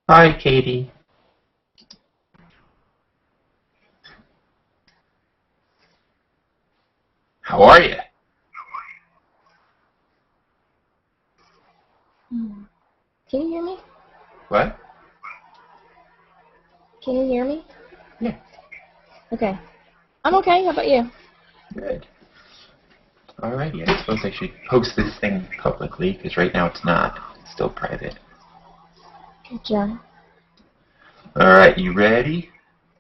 Hi, Katie. How are you? Can you hear me? What? Can you hear me? Yeah, Okay. I'm okay. How about you? good. Alrighty, I suppose I should post this thing publicly, because right now it's not. It's still private. Sure. Alright, you ready?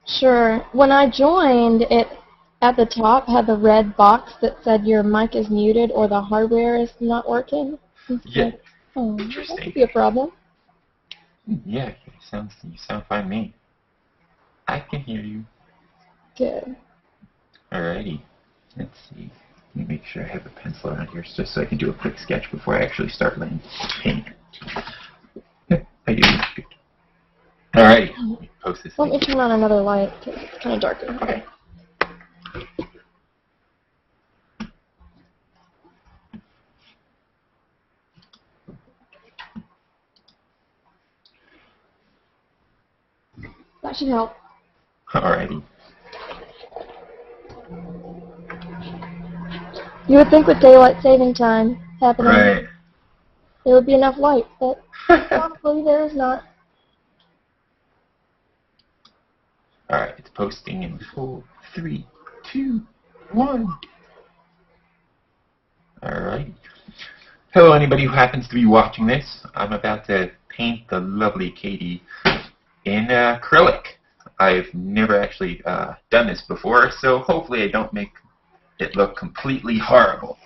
Sure. When I joined, it at the top had the red box that said your mic is muted or the hardware is not working. Yeah. Oh, that Interesting. could be a problem. Yeah, you sound fine to me. I can hear you. Good. Alrighty, let's see. Let me make sure I have a pencil around here just so I can do a quick sketch before I actually start laying paint. Yeah, I do. Good. Alrighty, let me post this Let me thing. turn on another light 'cause it's kind of dark in here. Okay. That should help. Alrighty. You would think with daylight saving time happening, Right. there would be enough light, but probably there is not. Alright, it's posting in 4, 3, 2, 1. Alright. Hello, anybody who happens to be watching this. I'm about to paint the lovely Katie in acrylic. I've never actually done this before, so hopefully I don't make it look completely horrible.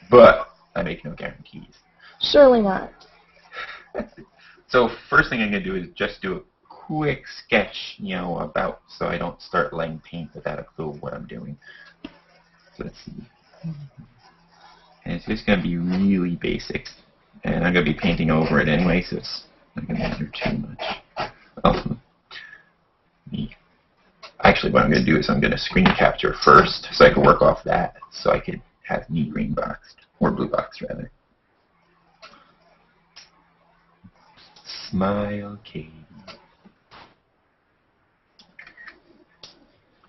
But I make no guarantees. Surely not. So first thing I'm going to do is just do a quick sketch, about, so I don't start laying paint without a clue what I'm doing. So let's see. And it's just going to be really basic. And I'm going to be painting over it anyway, so it's not going to matter too much. Oh, actually, what I'm going to do is I'm going to screen capture first, so I can work off that, so I could have me green boxed, or blue boxed rather. Smile, Katie.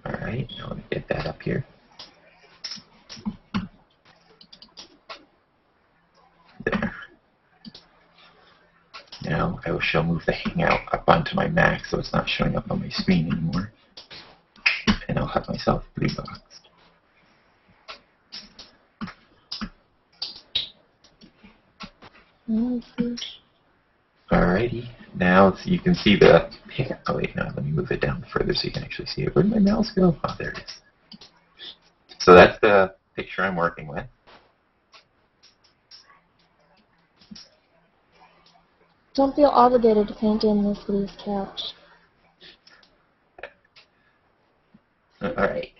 Alright, now let me get that up here. There. Now I shall move the Hangout up onto my Mac so it's not showing up on my screen anymore. And I'll have myself blue boxed. Alrighty, now you can see the pick. Oh wait, no, let me move it down further so you can actually see it. Where did my mouse go? Oh, there it is. So that's the picture I'm working with. Don't feel obligated to paint in Miss Lee's couch. Alright,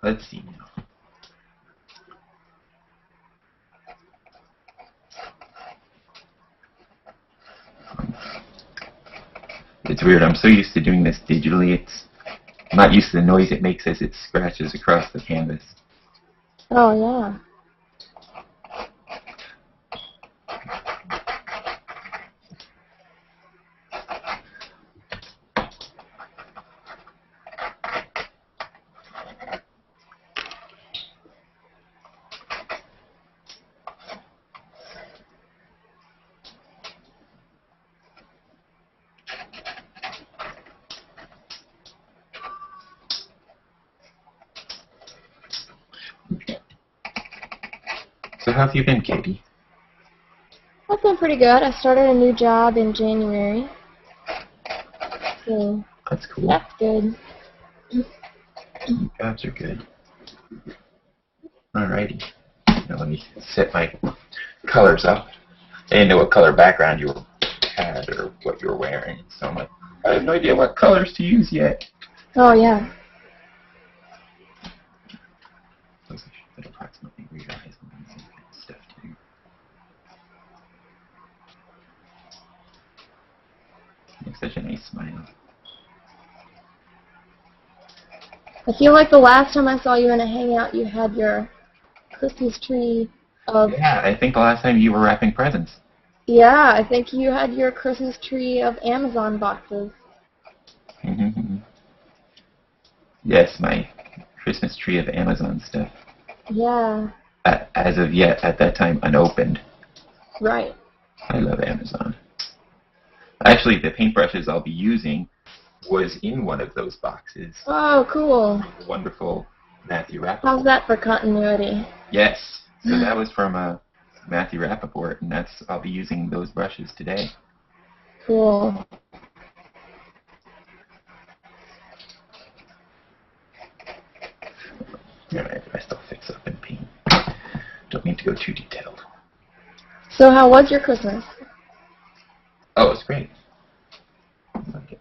let's see now. It's weird, I'm so used to doing this digitally, I'm not used to the noise it makes as it scratches across the canvas. Oh, yeah. So how have you been, Katie? I've been pretty good. I started a new job in January. So That's cool. that's good. Jobs are good. Alrighty. Now let me set my colors up. I didn't know what color background you had or what you were wearing, so I'm like, I have no idea what colors to use yet. Oh, yeah. So I should approximately realize stuff to do. You have such a nice smile. I feel like the last time I saw you in a hangout, you had your Christmas tree of... Yeah, I think the last time you were wrapping presents. Yeah, I think you had your Christmas tree of Amazon boxes. Yes, my Christmas tree of Amazon stuff. Yeah. As of yet, at that time, unopened. Right. I love Amazon. Actually, the paintbrushes I'll be using was in one of those boxes. Oh, cool. The wonderful Matthew Rappaport. How's that for continuity? Yes. So that was from Matthew Rappaport, and I'll be using those brushes today. Cool. Alright, I still fix up and paint. Don't need to go too detailed. So how was your Christmas? Oh, it's great. I like it.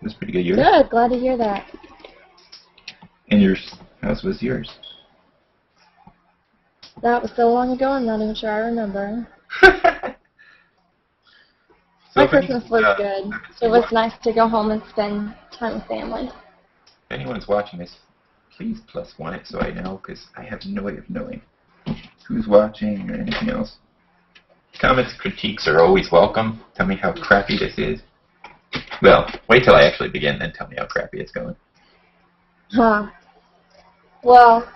It was pretty good. Yours? Good. Glad to hear that. And yours? How was yours? That was so long ago, I'm not even sure I remember. My Christmas was good. It was nice to go home and spend time with family. If anyone's watching this, please +1 it so I know, because I have no way of knowing who's watching or anything else. Comments, critiques are always welcome. Tell me how crappy this is. Well, wait till I actually begin, then tell me how crappy it's going. Huh. Well,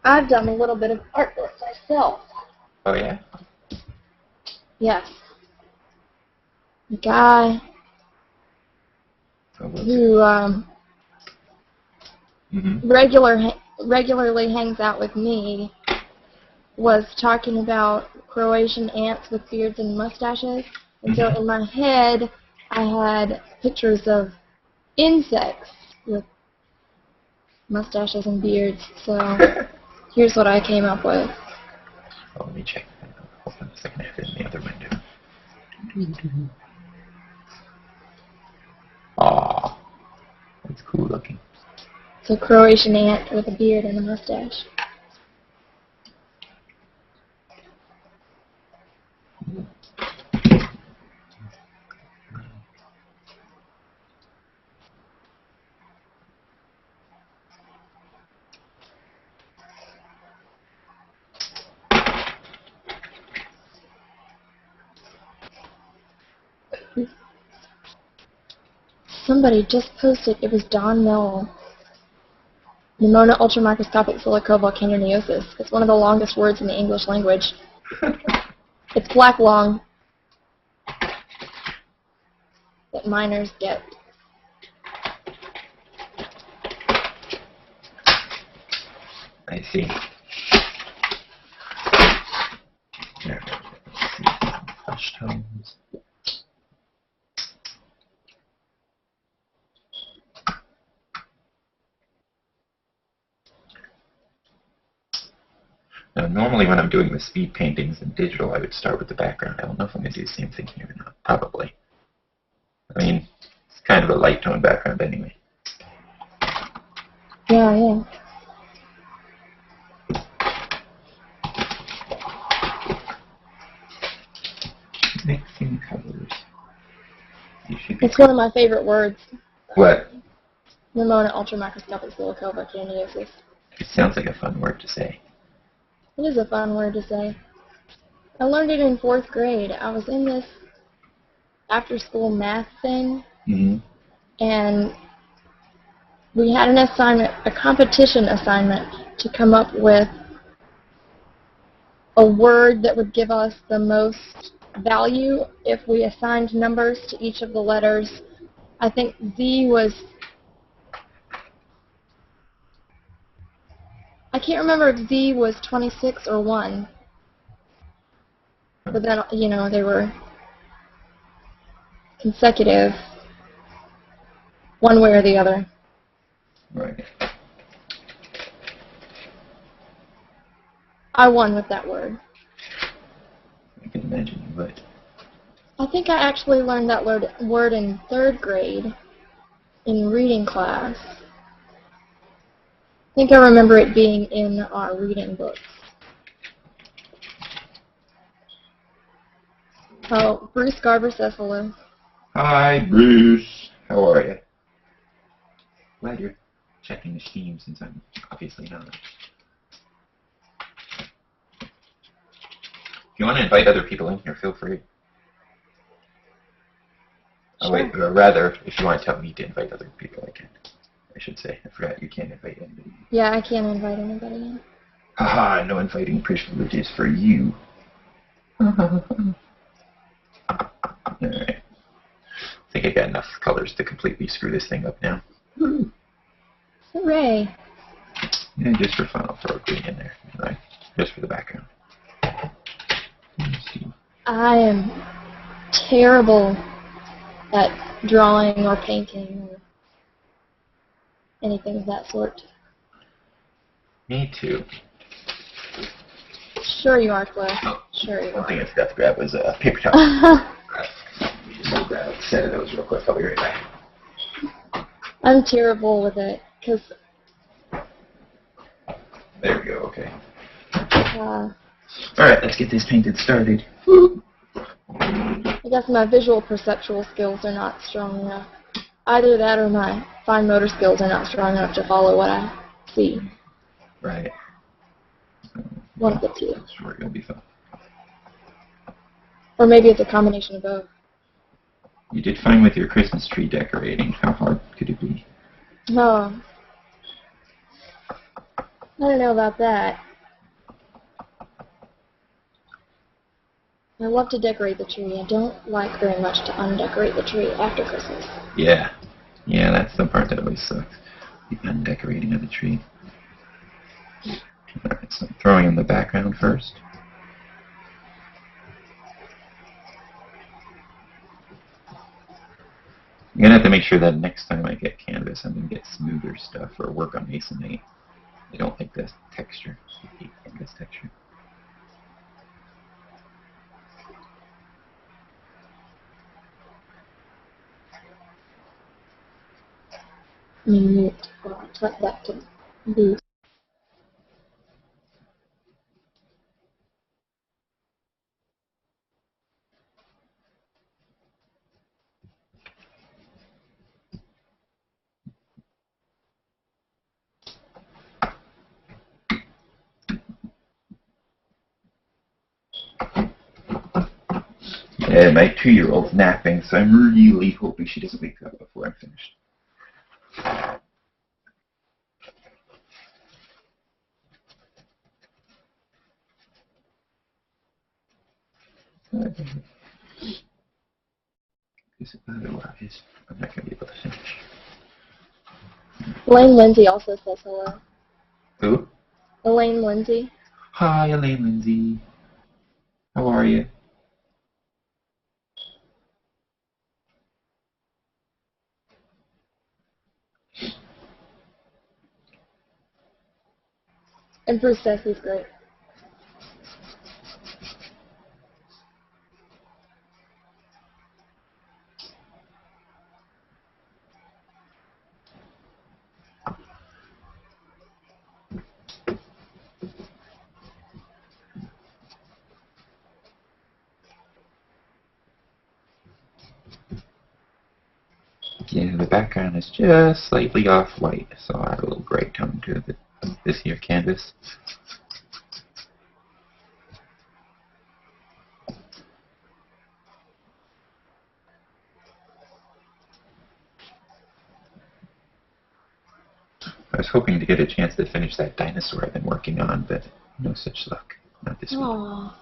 I've done a little bit of artwork myself. Oh, yeah? Yes. A guy who regularly hangs out with me was talking about Croatian ants with beards and mustaches. And so in my head, I had pictures of insects with mustaches and beards. So here's what I came up with. Oh, let me check. Hold on a second, I have it in the other window. Aw, that's cool looking. It's a Croatian ant with a beard and a mustache. Somebody just posted, it was Don Mill. Pneumona ultramicroscopic silicovolcanoneosis. It's one of the longest words in the English language. It's black lung that miners get. I see. Here, let's see. Brush tones. Now, normally when I'm doing the speed paintings in digital, I would start with the background. I don't know if I'm going to do the same thing here or not. Probably. I mean, it's kind of a light tone background anyway. Yeah. Mixing colors. It's one of my favorite words. What? Pneumona ultramicroscopic silicovolcanoneosis. It sounds like a fun word to say. It is a fun word to say. I learned it in 4th grade. I was in this after-school math thing, and we had an assignment, a competition assignment, to come up with a word that would give us the most value if we assigned numbers to each of the letters. I think Z was, I can't remember if Z was 26 or 1. But then, you know, they were consecutive, one way or the other. Right. I won with that word. I can imagine you would. I think I actually learned that word in 3rd grade in reading class. I think I remember it being in our reading books. Oh, Bruce Garber says hello. Hi, Bruce. How are you? Glad you're checking the Steam since I'm obviously not. If you want to invite other people in here, feel free. Oh, Sure. wait, or rather, if you want to tell me to invite other people, I can. I should say. I forgot you can't invite anybody. Yeah, I can't invite anybody in. Haha, no inviting privileges for you. Alright. I think I got enough colors to completely screw this thing up now. Hooray. And just for fun, I'll throw a green in there. Right? Just for the background. Let's see. I am terrible at drawing or painting or anything of that sort. Me too. Sure you are, Flo. Oh, Sure you one are. thing I forgot to grab was a paper towel. Let me just grab a set of those real quick. I'll be right back. I'm terrible with it because There we go, okay. uh, Alright, let's get this painted started. I guess my visual perceptual skills are not strong enough. Either that or my fine motor skills are not strong enough to follow what I see. Right. One of the two. Sure, it'll be fun. Or maybe it's a combination of both. You did fine with your Christmas tree decorating. How hard could it be? Oh. I don't know about that. I love to decorate the tree. I don't like very much to undecorate the tree after Christmas. Yeah. Yeah, that's the part that always sucks. The undecorating of the tree. Alright, so I'm throwing in the background first. I'm going to have to make sure that next time I get canvas, I'm going to get smoother stuff or work on masonry. I don't like this texture. I hate canvas texture. Mute. Well, type that to boot. Yeah, my 2-year-old's napping, so I'm really hoping she doesn't wake up before I'm finished. Because otherwise, I'm not going to be able to finish. Elaine Lindsay also says hello. Who? Elaine Lindsay. Hi, Elaine Lindsay. How are you? And Bruce says he's great. Yeah, the background is just slightly off-white, so I'll add a little gray tone to this here canvas. I was hoping to get a chance to finish that dinosaur I've been working on, but no such luck. Not this week. Aww.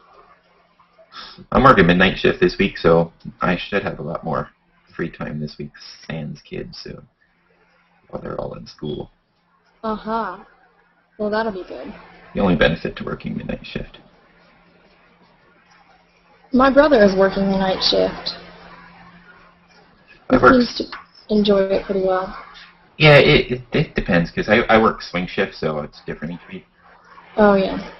I'm working midnight shift this week, so I should have a lot more free time this week, sans kids, so while they're all in school. Uh-huh. Well, that'll be good. The only benefit to working midnight shift. My brother is working the night shift. He That works. seems to enjoy it pretty well. Yeah, it depends, because I work swing shift, so it's different each week. Oh, yeah.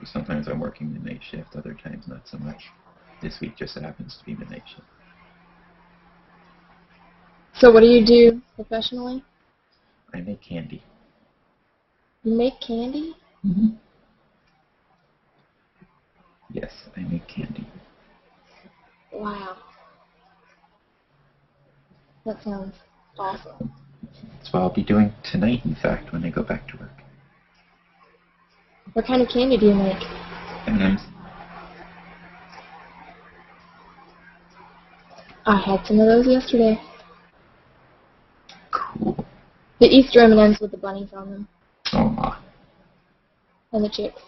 Sometimes I'm working midnight shift, other times not so much. This week just happens to be midnight shift. So what do you do professionally? I make candy. You make candy? Mm-hmm. Yes, I make candy. Wow. That sounds awesome. That's what I'll be doing tonight, in fact, when I go back to work. What kind of candy do you make? M&M's. I had some of those yesterday. Cool. The Easter M&Ms with the bunnies on them. Oh my. And the chicks.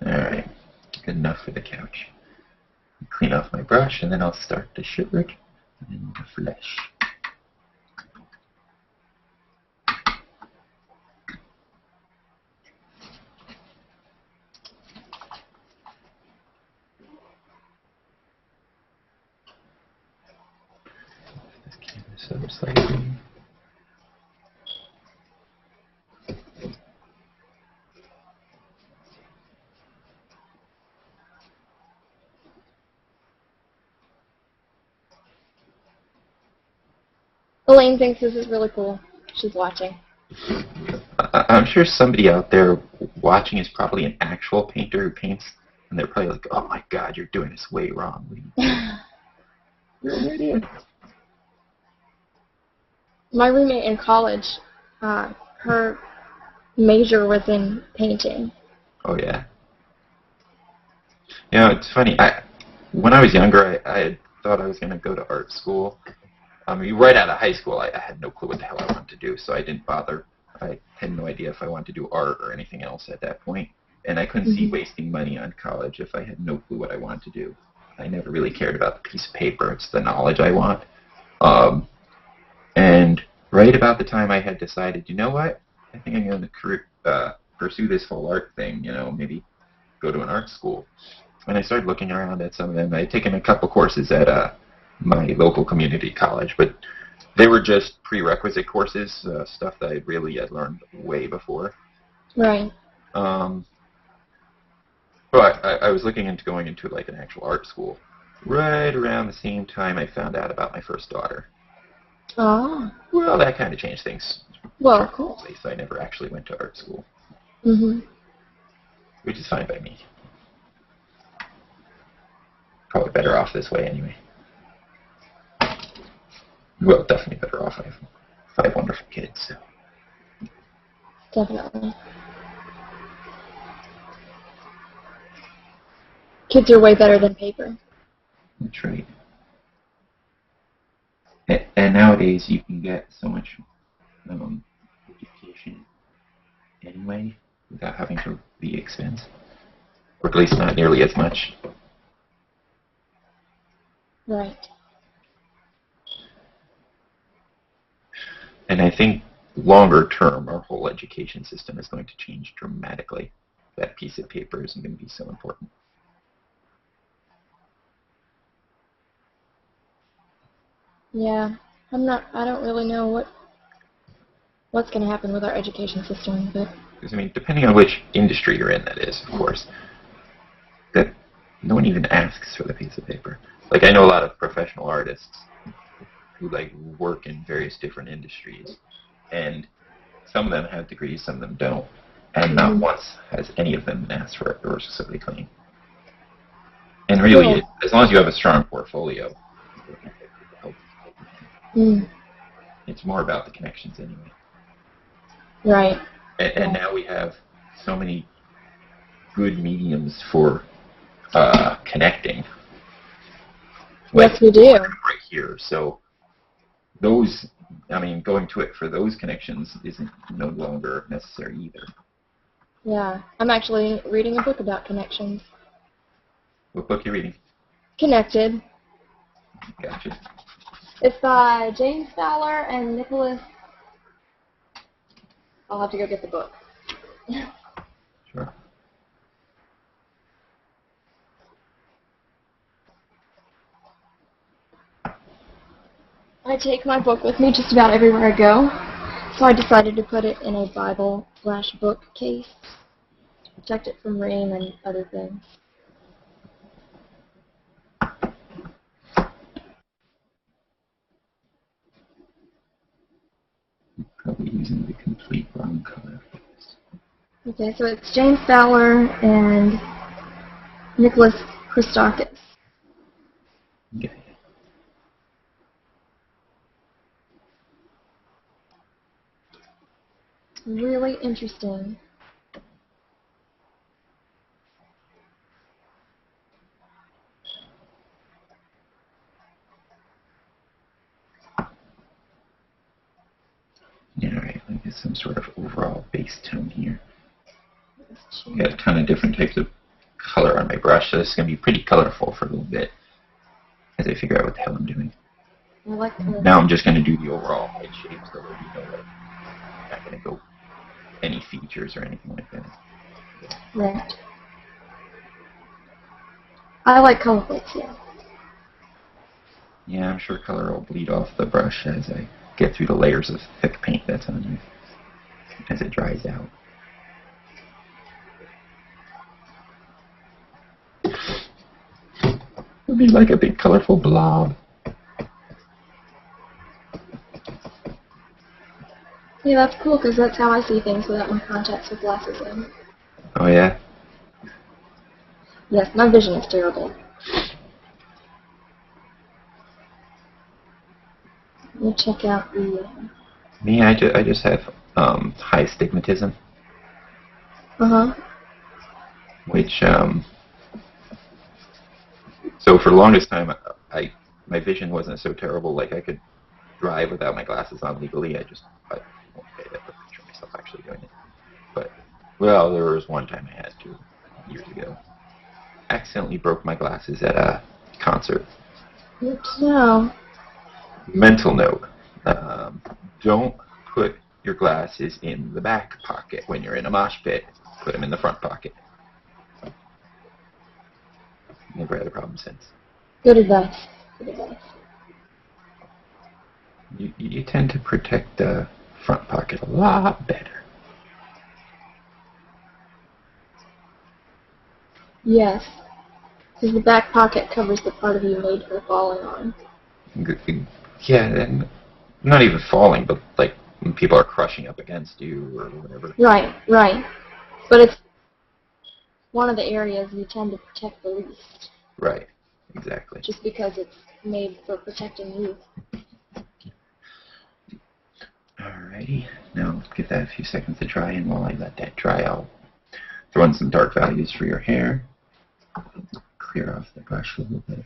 Alright. Good enough for the couch. Clean off my brush, and then I'll start the shirt and then the flesh. This canvas up slightly. Elaine thinks this is really cool. She's watching. I'm sure somebody out there watching is probably an actual painter who paints, and they're probably like, "Oh my God, you're doing this way wrong. You're an idiot." My roommate in college, her major was in painting. Oh yeah. You know, it's funny. When I was younger, I had thought I was going to go to art school. I mean, right out of high school, I had no clue what the hell I wanted to do, so I didn't bother. I had no idea if I wanted to do art or anything else at that point, and I couldn't see wasting money on college if I had no clue what I wanted to do. I never really cared about the piece of paper. It's the knowledge I want. And right about the time I had decided, you know what, I think I'm going to pursue this whole art thing, you know, maybe go to an art school. And I started looking around at some of them. I had taken a couple courses at my local community college, but they were just prerequisite courses, stuff that I really had learned way before. Right. But I was looking into going into like an actual art school. Right around the same time I found out about my first daughter. Oh. Well, that kind of changed things. Well, cool. So I never actually went to art school. Mm-hmm. Which is fine by me. Probably better off this way anyway. Well, definitely better off. I have 5 wonderful kids. So. Definitely. Kids are way better than paper. That's right. And nowadays you can get so much education anyway without having to be expensive. Or at least not nearly as much. Right. And I think longer term our whole education system is going to change dramatically. That piece of paper isn't going to be so important. Yeah. I don't really know what's going to happen with our education system, but... Because, I mean, depending on which industry you're in, that is, of course, that no one even asks for the piece of paper. Like, I know a lot of professional artists who, like, work in various different industries, and some of them have degrees, some of them don't, and not once has any of them been asked for it or specifically clean. And really, as long as you have a strong portfolio, it's more about the connections anyway. Right. And now we have so many good mediums for connecting. Yes, we do. Right here. So those, I mean, going to it for those connections isn't no longer necessary either. Yeah. I'm actually reading a book about connections. What book are you reading? Connected. Gotcha. It's by James Fowler and Nicholas... I'll have to go get the book. Sure. I take my book with me just about everywhere I go, so I decided to put it in a Bible/book case to protect it from rain and other things. Probably using the complete wrong color for this. Okay, so it's James Fowler and Nicholas Christakis. Okay. Really interesting. Alright, let me get some sort of overall base tone here. I got a ton of different types of color on my brush, so this is going to be pretty colorful for a little bit as I figure out what the hell I'm doing. I like the... Now I'm just going to do the overall head shape, so that you know, like, I'm not going to go any features or anything like that. Right. I like colorful too. Yeah, I'm sure color will bleed off the brush as I get through the layers of thick paint that's on here as it dries out. It'll be like a big colorful blob. Yeah, that's cool because that's how I see things without my contacts or glasses in. Oh yeah? Yes, my vision is terrible. Let me check out the... Me, I just have high stigmatism, Uh-huh. which so for the longest time, my vision wasn't so terrible. Like I could drive without my glasses on legally. I won't picture myself actually doing it. But well, there was one time I had to years ago. Accidentally broke my glasses at a concert. Oops, no. Mental note: don't put your glasses in the back pocket when you're in a mosh pit. Put them in the front pocket. Never had a problem since. Good advice. Good advice. You tend to protect the front pocket a lot better. Yes. Because the back pocket covers the part of you made for falling on. Yeah, and not even falling, but like when people are crushing up against you or whatever. Right, right. But it's one of the areas you tend to protect the least. Right, exactly. Just because it's made for protecting you. Alrighty, now give that a few seconds to dry, and while I let that dry, I'll throw in some dark values for your hair. Clear off the brush a little bit.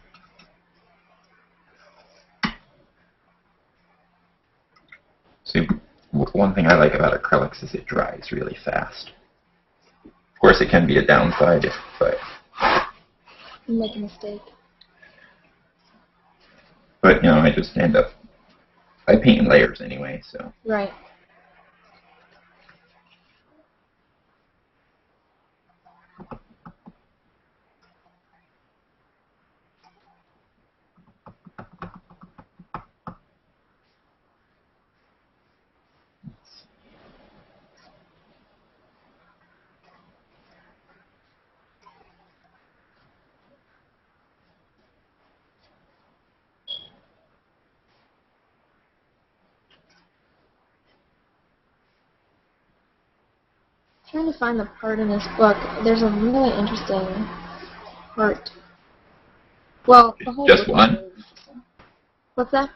See, one thing I like about acrylics is it dries really fast. Of course, it can be a downside, but... You make a mistake. But, you know, I just end up... I paint in layers anyway, so... Right. Trying to find the part in this book. There's a really interesting part. Well, the whole Just book one? is really interesting. What's that?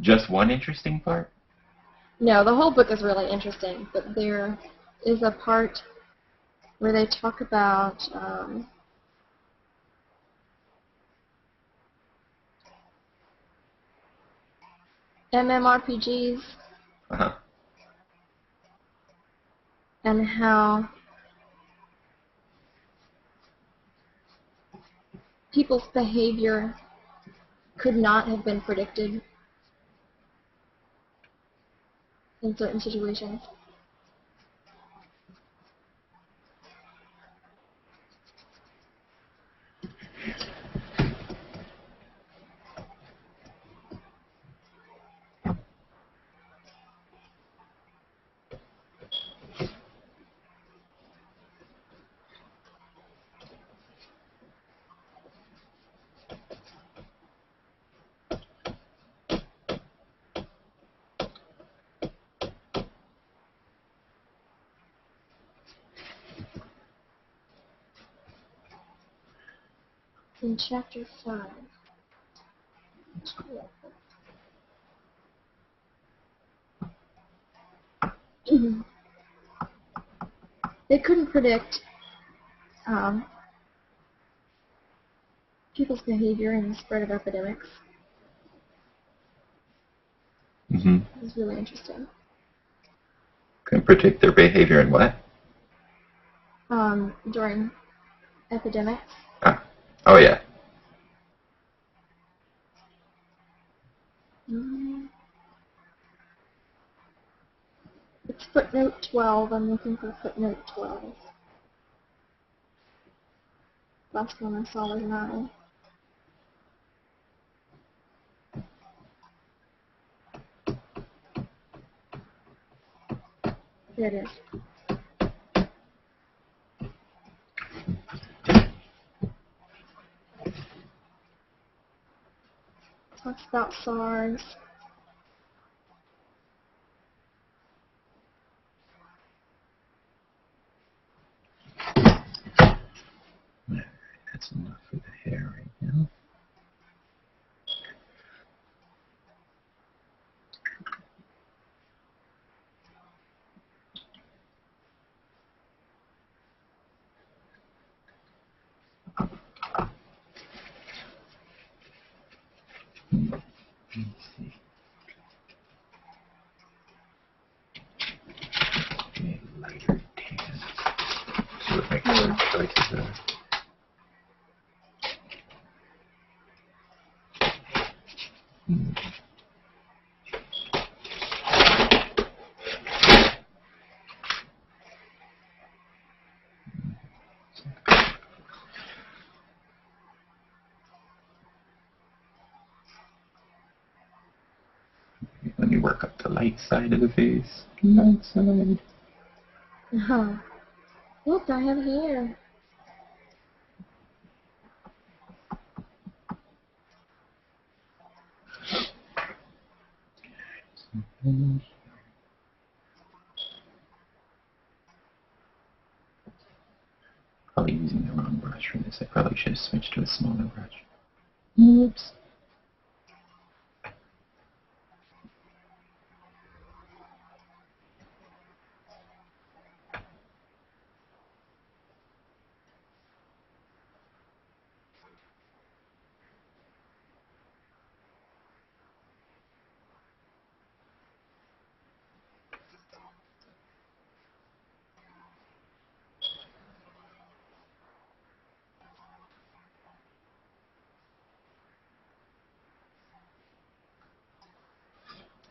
Just one interesting part? No, the whole book is really interesting, but there is a part where they talk about MMORPGs Uh-huh. and how people's behavior could not have been predicted in certain situations. In chapter 5. they couldn't predict people's behavior and the spread of epidemics. Mm-hmm. It was really interesting. Can predict their behavior and what? During epidemics. Ah. Oh, yeah. It's footnote 12. I'm looking for footnote 12. Last one I saw was 9. There it is. Talks about SARS. That's enough for the hair right now. Let me see. Okay, lighter tan. See what my color choices are. Let me work up the light side of the face. Light side. Oh. Look, I have hair. Probably using the wrong brush for this. I probably should have switched to a smaller brush. Oops.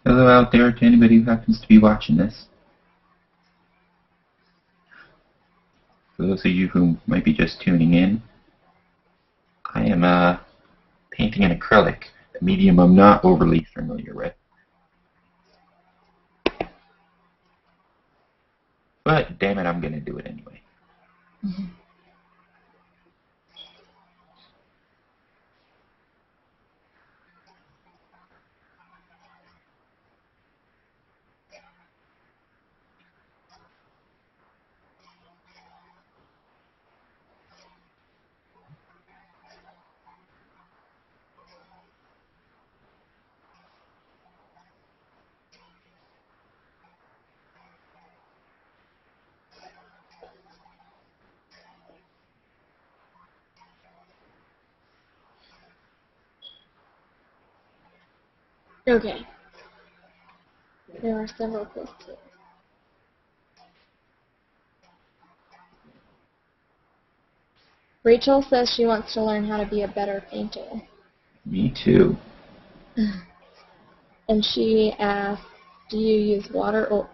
Hello out there to anybody who happens to be watching this. For those of you who might be just tuning in, I am painting in acrylic, a medium I'm not overly familiar with. But damn it, I'm going to do it anyway. Mm-hmm. Okay. There are several posts here. Rachel says she wants to learn how to be a better painter. Me too. And she asked, do you use water or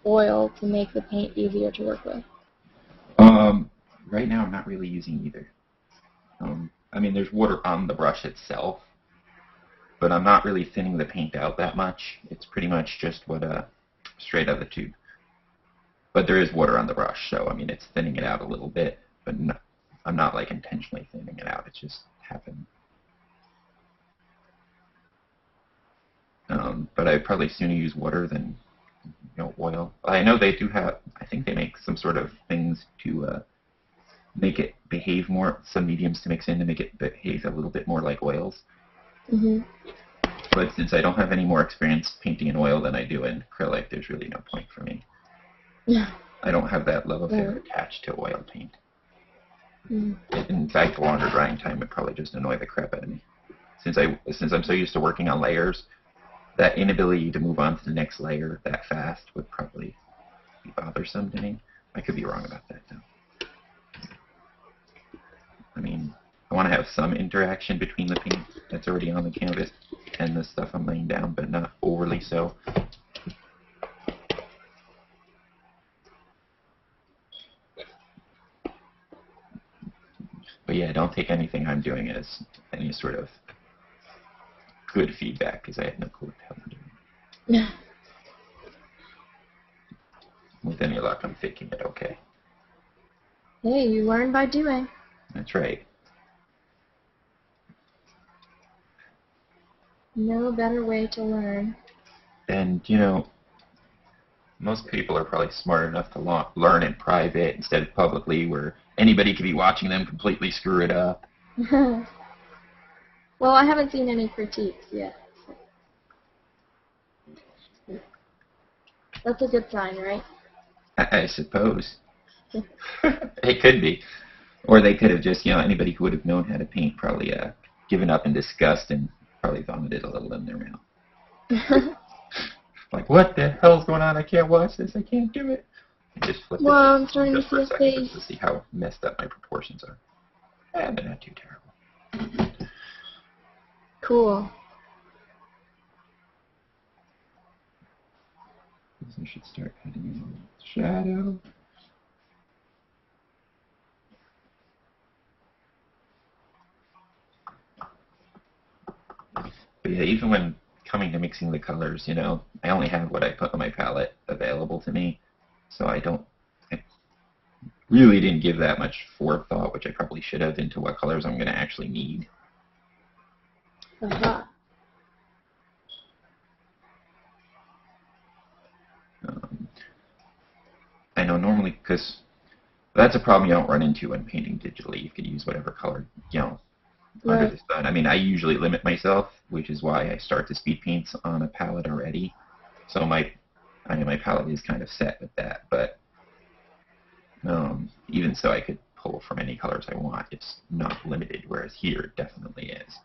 oil to make the paint easier to work with? Right now I'm not really using either. I mean, there's water on the brush itself, but I'm not really thinning the paint out that much. It's pretty much just what straight out of the tube. But there is water on the brush, so I mean it's thinning it out a little bit, but no, I'm not like intentionally thinning it out. It just happened. But I'd probably sooner use water than oil. I know they do have. I think they make some sort of things to make it behave more. Some mediums to mix in to make it behave a little bit more like oils. Mm-hmm. But since I don't have any more experience painting in oil than I do in acrylic, there's really no point for me. Yeah. I don't have that love affair attached to oil paint. In fact, the longer drying time would probably just annoy the crap out of me. Since I'm so used to working on layers, that inability to move on to the next layer that fast would probably be bothersome to me. I could be wrong about that, though. I mean, I want to have some interaction between the paint that's already on the canvas and the stuff I'm laying down, but not overly so. But yeah, don't take anything I'm doing as any sort of good feedback, because I have no clue what the hell I'm doing. With any luck, I'm faking it okay. Hey, you learn by doing. That's right. No better way to learn. And, you know, most people are probably smart enough to learn in private instead of publicly, where anybody could be watching them completely screw it up. Well, I haven't seen any critiques yet. So. That's a good sign, right? I suppose. It could be. Or they could have just, anybody who would have known how to paint probably given up in disgust and probably vomited a little in their mouth. Like, what the hell's going on? I can't watch this. I can't do it. I just flipped well, it I'm starting to just for see a a second face. just to see how messed up my proportions are. But not too terrible. Cool. I should start adding in a little shadow. But yeah, even when coming to mixing the colors, I only have what I put on my palette available to me, so I really didn't give that much forethought, which I probably should have, into what colors I'm going to actually need. Uh-huh. I know normally, because that's a problem you don't run into when painting digitally. You could use whatever color, under the sun. I mean, I usually limit myself, which is why I start the speed paints on a palette already. So my palette is kind of set with that, but even so, I could pull from any colors I want. It's not limited, whereas here it definitely is.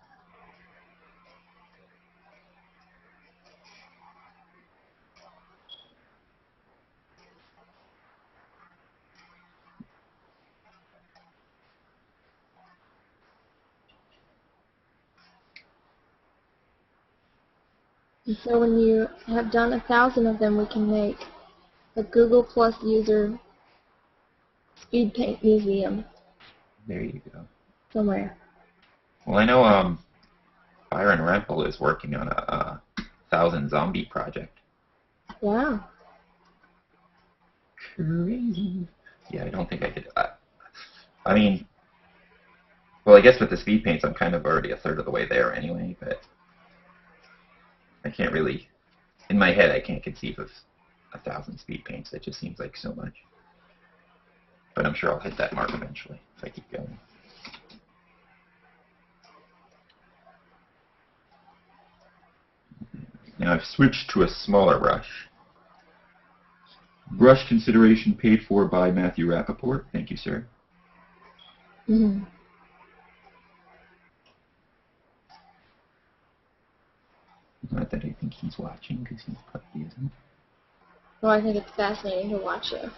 And so when you have done 1,000 of them, we can make a Google Plus user speed paint museum. There you go. Somewhere. Well, I know Byron Rempel is working on a 1,000 zombie project. Wow. Crazy. Yeah, I don't think I could. I mean, well, I guess with the speed paints, I'm kind of already a third of the way there anyway, but I can't really, in my head, I can't conceive of 1,000 speed paints. It just seems like so much. But I'm sure I'll hit that mark eventually if I keep going. Now I've switched to a smaller brush. Brush consideration paid for by Matthew Rappaport. Thank you, sir. Mm-hmm. Not that I think he's watching, because he probably isn't. Well, I think it's fascinating to watch you.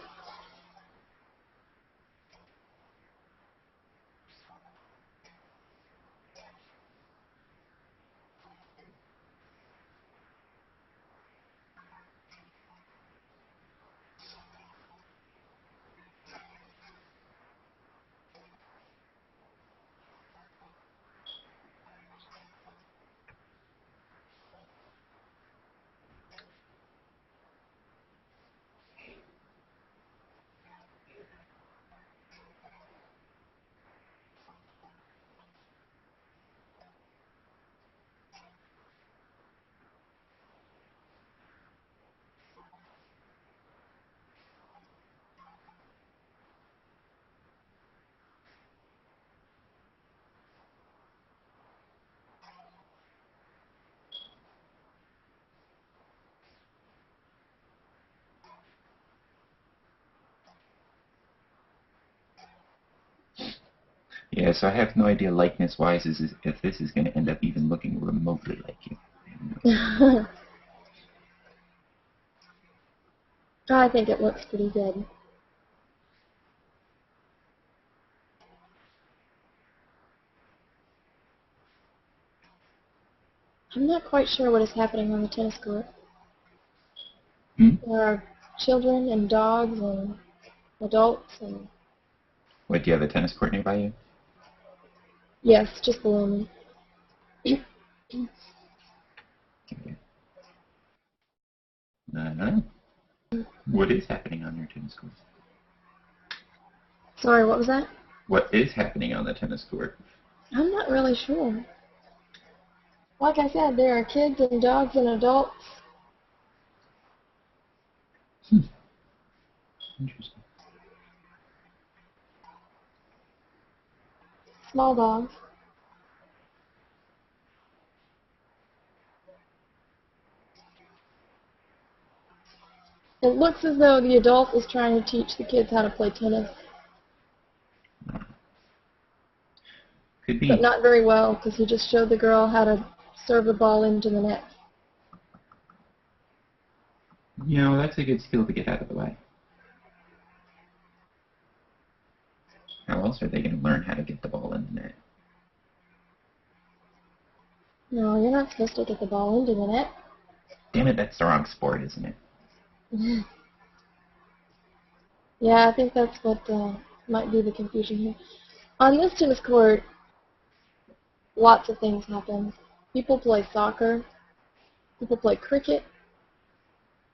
Yeah, so I have no idea likeness-wise if this is going to end up even looking remotely like you. I think it looks pretty good. I'm not quite sure what is happening on the tennis court. Hmm? There are children and dogs and adults and... What, do you have a tennis court nearby you? Yes, just below me. Okay. What is happening on your tennis court? Sorry, what was that? What is happening on the tennis court? I'm not really sure. Like I said, there are kids and dogs and adults. Interesting. Small dogs. It looks as though the adult is trying to teach the kids how to play tennis. Could be. But not very well, because he just showed the girl how to serve the ball into the net. You know, that's a good skill to get out of the way. How else are they going to learn how to get the ball in the net? No, you're not supposed to get the ball into the net. Damn it, that's the wrong sport, isn't it? Yeah, I think that's what might be the confusion here. On this tennis court, lots of things happen. People play soccer. People play cricket.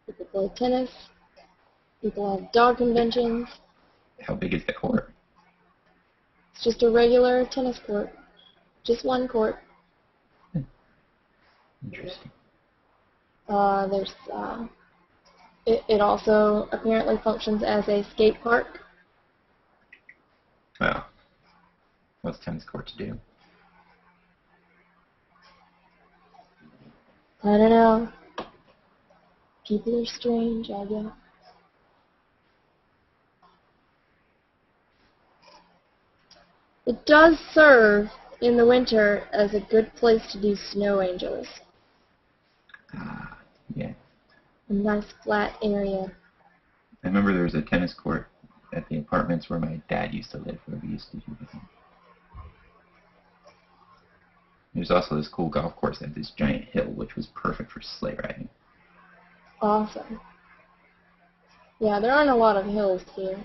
People play tennis. People have dog conventions. How big is the court? It's just a regular tennis court. Just one court. Interesting. It also apparently functions as a skate park. Well, what's tennis courts do? I don't know. People are strange, I guess. It does serve in the winter as a good place to do snow angels. Yeah. A nice flat area. I remember there was a tennis court at the apartments where my dad used to live, where we used to do that. There's also this cool golf course that had this giant hill, which was perfect for sleigh riding. Awesome. Yeah, there aren't a lot of hills here.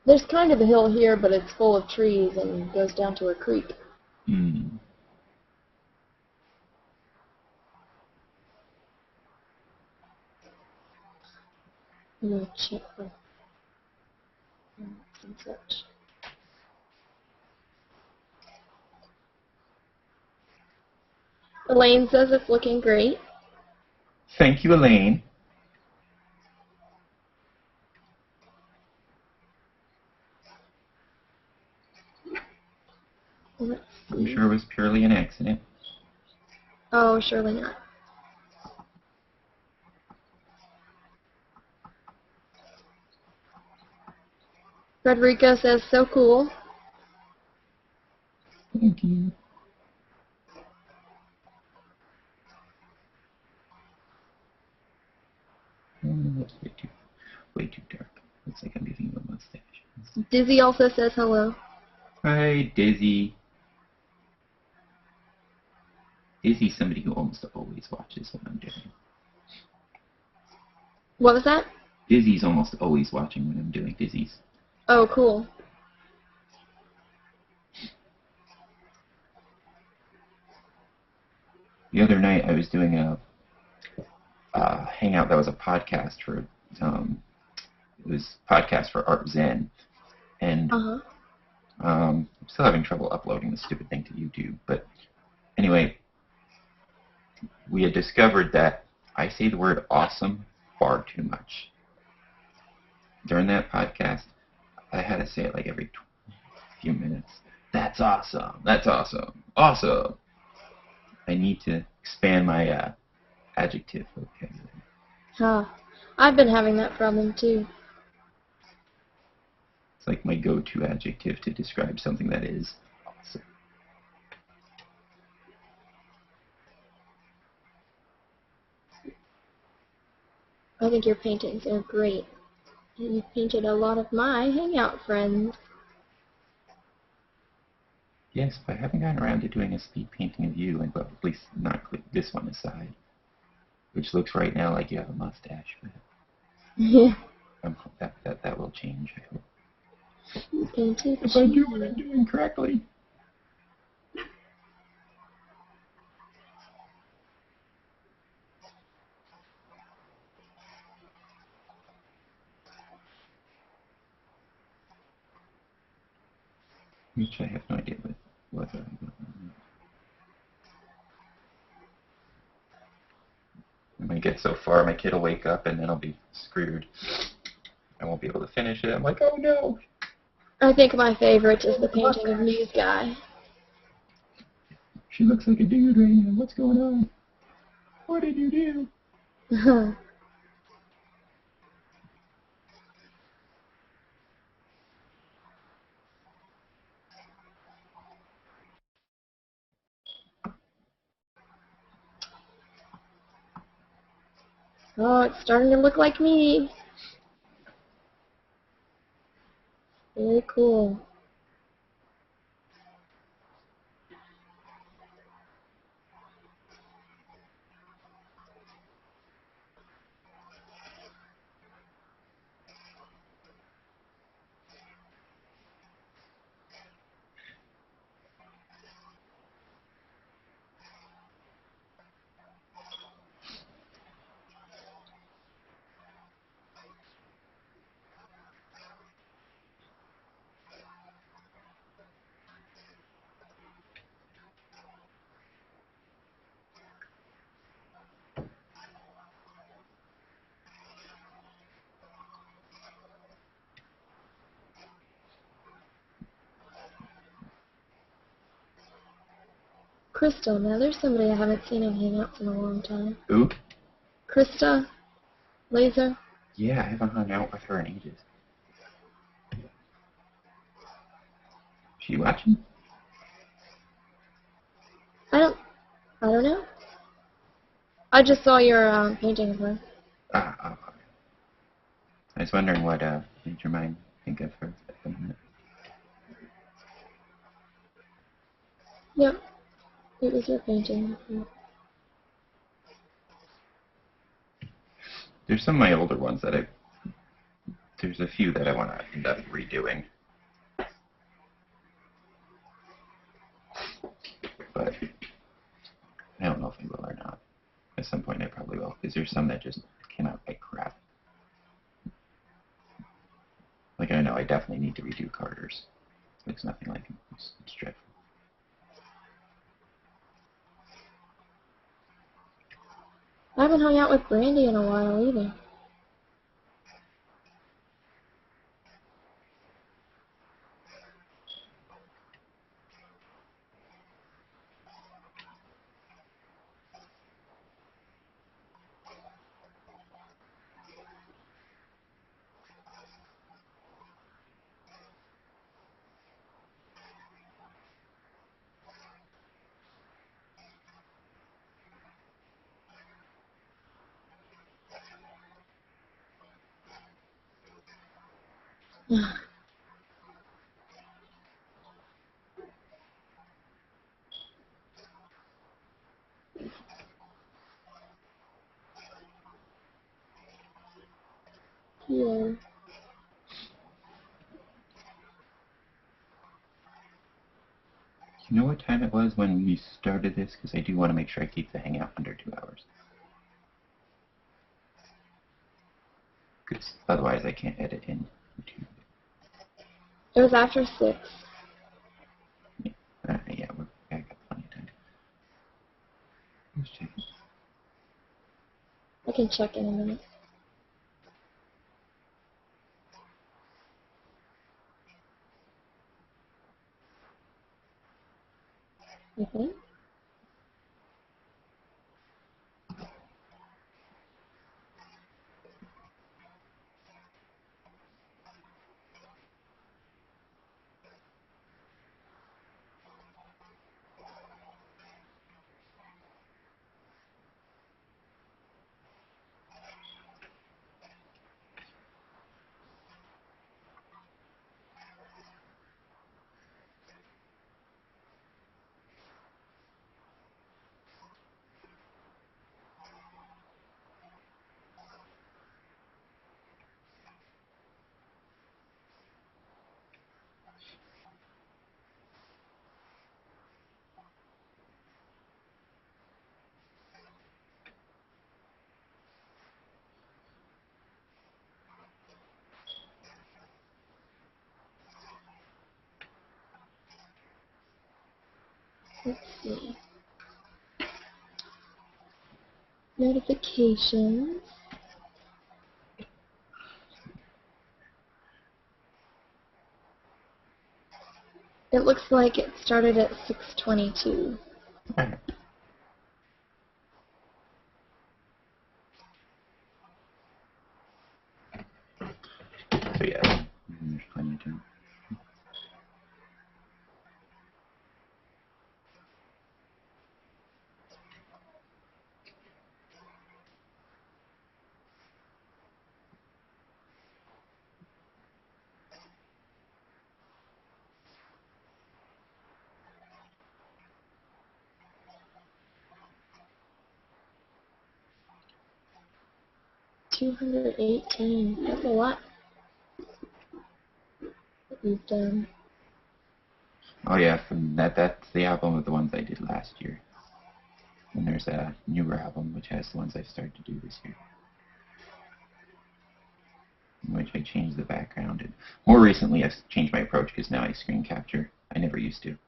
There's kind of a hill here, but it's full of trees and goes down to a creek. Hmm. I'm going to check for and such. Elaine says it's looking great. Thank you, Elaine. I'm sure it was purely an accident. Oh, surely not. Frederica says, so cool. Thank you. That's way too dark. Looks like I'm giving you a mustache. Dizzy also says hello. Hi, Dizzy. Dizzy's somebody who almost always watches what I'm doing. What was that? Dizzy's almost always watching what I'm doing. Dizzy's. Oh, cool. The other night I was doing a hangout that was a podcast for it was podcast for Art Zen, and I'm still having trouble uploading the stupid thing to YouTube. But anyway, we had discovered that I say the word awesome far too much. During that podcast, I had to say it like every few minutes. That's awesome. That's awesome. Awesome. I need to expand my adjective vocabulary. Huh. I've been having that problem too. It's like my go-to adjective to describe something that is awesome. I think your paintings are great. And you've painted a lot of my Hangout friends. Yes, but I haven't gotten around to doing a speed painting of you, and well, at least not this one aside. Which looks right now like you have a mustache, but Yeah. that will change, I hope. Painted If I do what I'm doing correctly. Which I have no idea what I'm gonna get so far, my kid will wake up and then I'll be screwed. I won't be able to finish it. I'm like, oh no! I think my favorite is the painting of News Guy. She looks like a dude right now. What's going on? What did you do? Oh, it's starting to look like me. Very cool. Krista, now there's somebody I haven't seen in Hangouts in a long time. Who? Krista Laser. Yeah, I haven't hung out with her in ages. She watching? I don't know. I just saw your painting of her. I was wondering what made your mind think of her at the minute. Yep, it was your painting. There's some of my older ones that there's a few that I want to end up redoing. But I don't know if I will or not. At some point I probably will, because there's some that just came out like crap. Like I know I definitely need to redo Carter's. It looks nothing like him. It's dreadful. I haven't hung out with Brandy in a while either. Yeah. You know what time it was when we started this? Because I do want to make sure I keep the hangout under 2 hours. Because otherwise I can't edit in YouTube. It was after 6. Yeah, yeah, I got plenty of time. Let's check. I can check in a minute. Okay. Let's see. Notifications. It looks like it started at 6:22. Okay. So yeah, there's plenty of time. $218. That's a lot that you've done. Oh yeah, from that's the album of the ones I did last year. And there's a newer album which has the ones I've started to do this year, in which I changed the background. And more recently, I've changed my approach because now I screen capture. I never used to.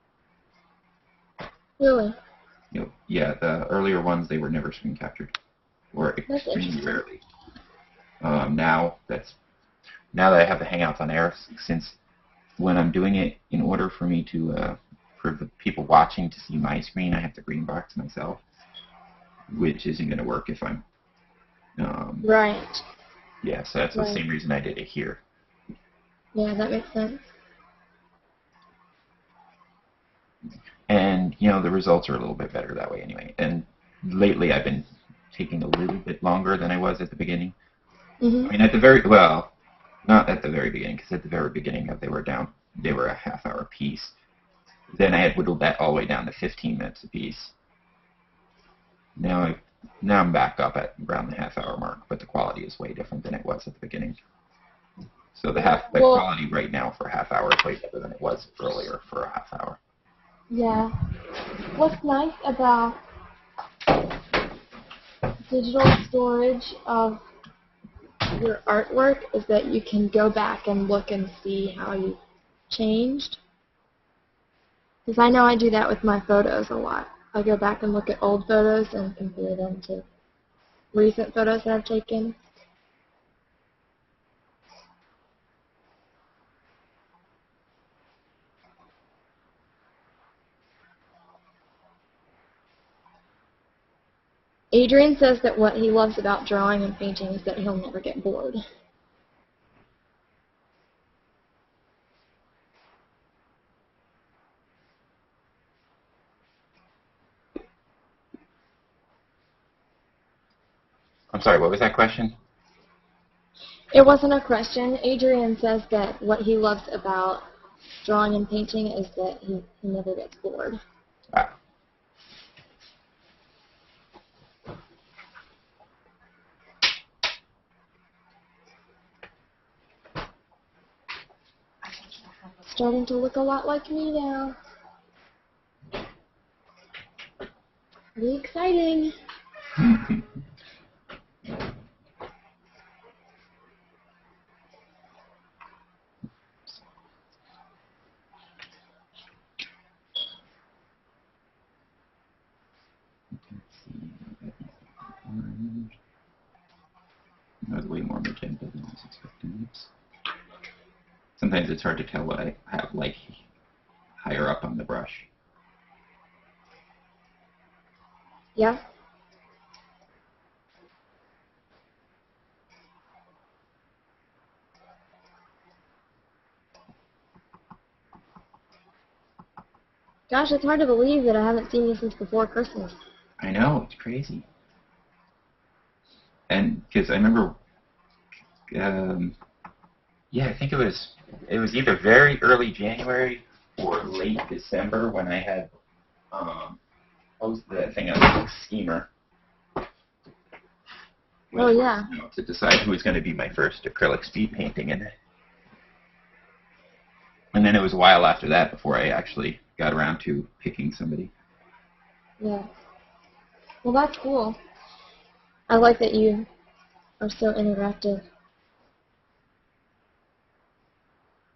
Really? Yeah, the earlier ones they were never screen captured, or That's extremely interesting. rarely. Now that I have the Hangouts on air, since when I'm doing it, in order for me to for the people watching to see my screen, I have to green box myself, which isn't going to work if I'm. Right. Yeah, so that's the same reason I did it here. Yeah, that makes sense. And the results are a little bit better that way anyway. And lately, I've been taking a little bit longer than I was at the beginning. Mm-hmm. I mean, not at the very beginning, because at the very beginning they were a half-hour piece. Then I had whittled that all the way down to 15 minutes a piece. Now I'm back up at around the half-hour mark, but the quality is way different than it was at the beginning. So the quality right now for a half hour is way better than it was earlier for a half hour. Yeah. What's nice about digital storage of your artwork is that you can go back and look and see how you changed. Because I know I do that with my photos a lot. I go back and look at old photos and compare them to recent photos that I've taken. Adrian says that what he loves about drawing and painting is that he'll never get bored. I'm sorry, what was that question? It wasn't a question. Adrian says that what he loves about drawing and painting is that he never gets bored. Wow. Starting to look a lot like me now. Pretty exciting. That was way more magenta than I was expecting. Sometimes it's hard to tell what I have higher up on the brush. Yeah. Gosh, it's hard to believe that I haven't seen you since before Christmas. I know, it's crazy. And because I remember, yeah, I think it was either very early January or late December when I had posted that thing on Schemer. Oh, yeah. To decide who was going to be my first acrylic speed painting, and then it was a while after that before I actually got around to picking somebody. Yeah. Well, that's cool. I like that you are so interactive.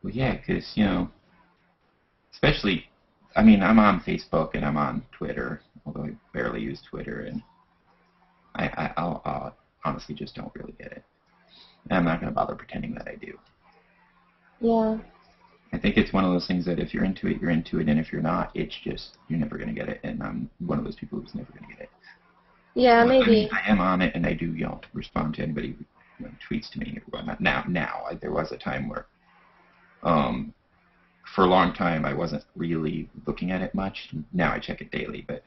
Well, yeah, because, especially I mean, I'm on Facebook and I'm on Twitter, although I barely use Twitter, and I'll honestly just don't really get it. And I'm not going to bother pretending that I do. Yeah. I think it's one of those things that if you're into it, you're into it, and if you're not, it's just, you're never going to get it, and I'm one of those people who's never going to get it. Yeah, But, maybe. I am on it, and I do, respond to anybody who tweets to me or whatnot. Now, there was a time where, for a long time, I wasn't really looking at it much. Now I check it daily, but,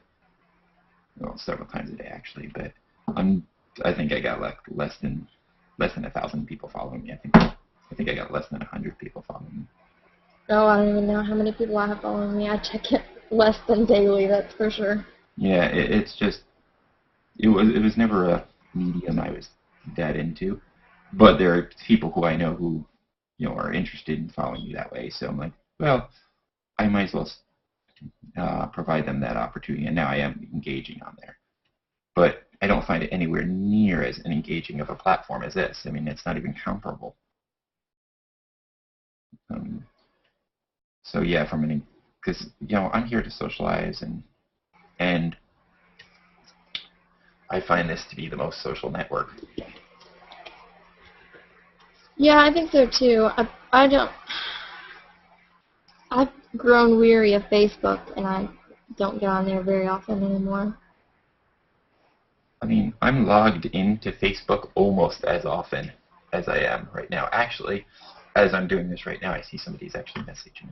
well, several times a day, actually, but I think I got less than 1,000 people following me. I think I got less than 100 people following me. Oh, I don't even know how many people I have following me. I check it less than daily, that's for sure. Yeah, it's just, it was never a medium I was that into, but there are people who I know who, are interested in following me that way. So I'm like, well, I might as well provide them that opportunity, and now I am engaging on there. But I don't find it anywhere near as an engaging of a platform as this. I mean, it's not even comparable. So yeah, because I'm here to socialize, and I find this to be the most social network. Yeah, I think so too. I've grown weary of Facebook, and I don't get on there very often anymore. I mean, I'm logged into Facebook almost as often as I am right now. Actually, as I'm doing this right now, I see somebody's actually messaging me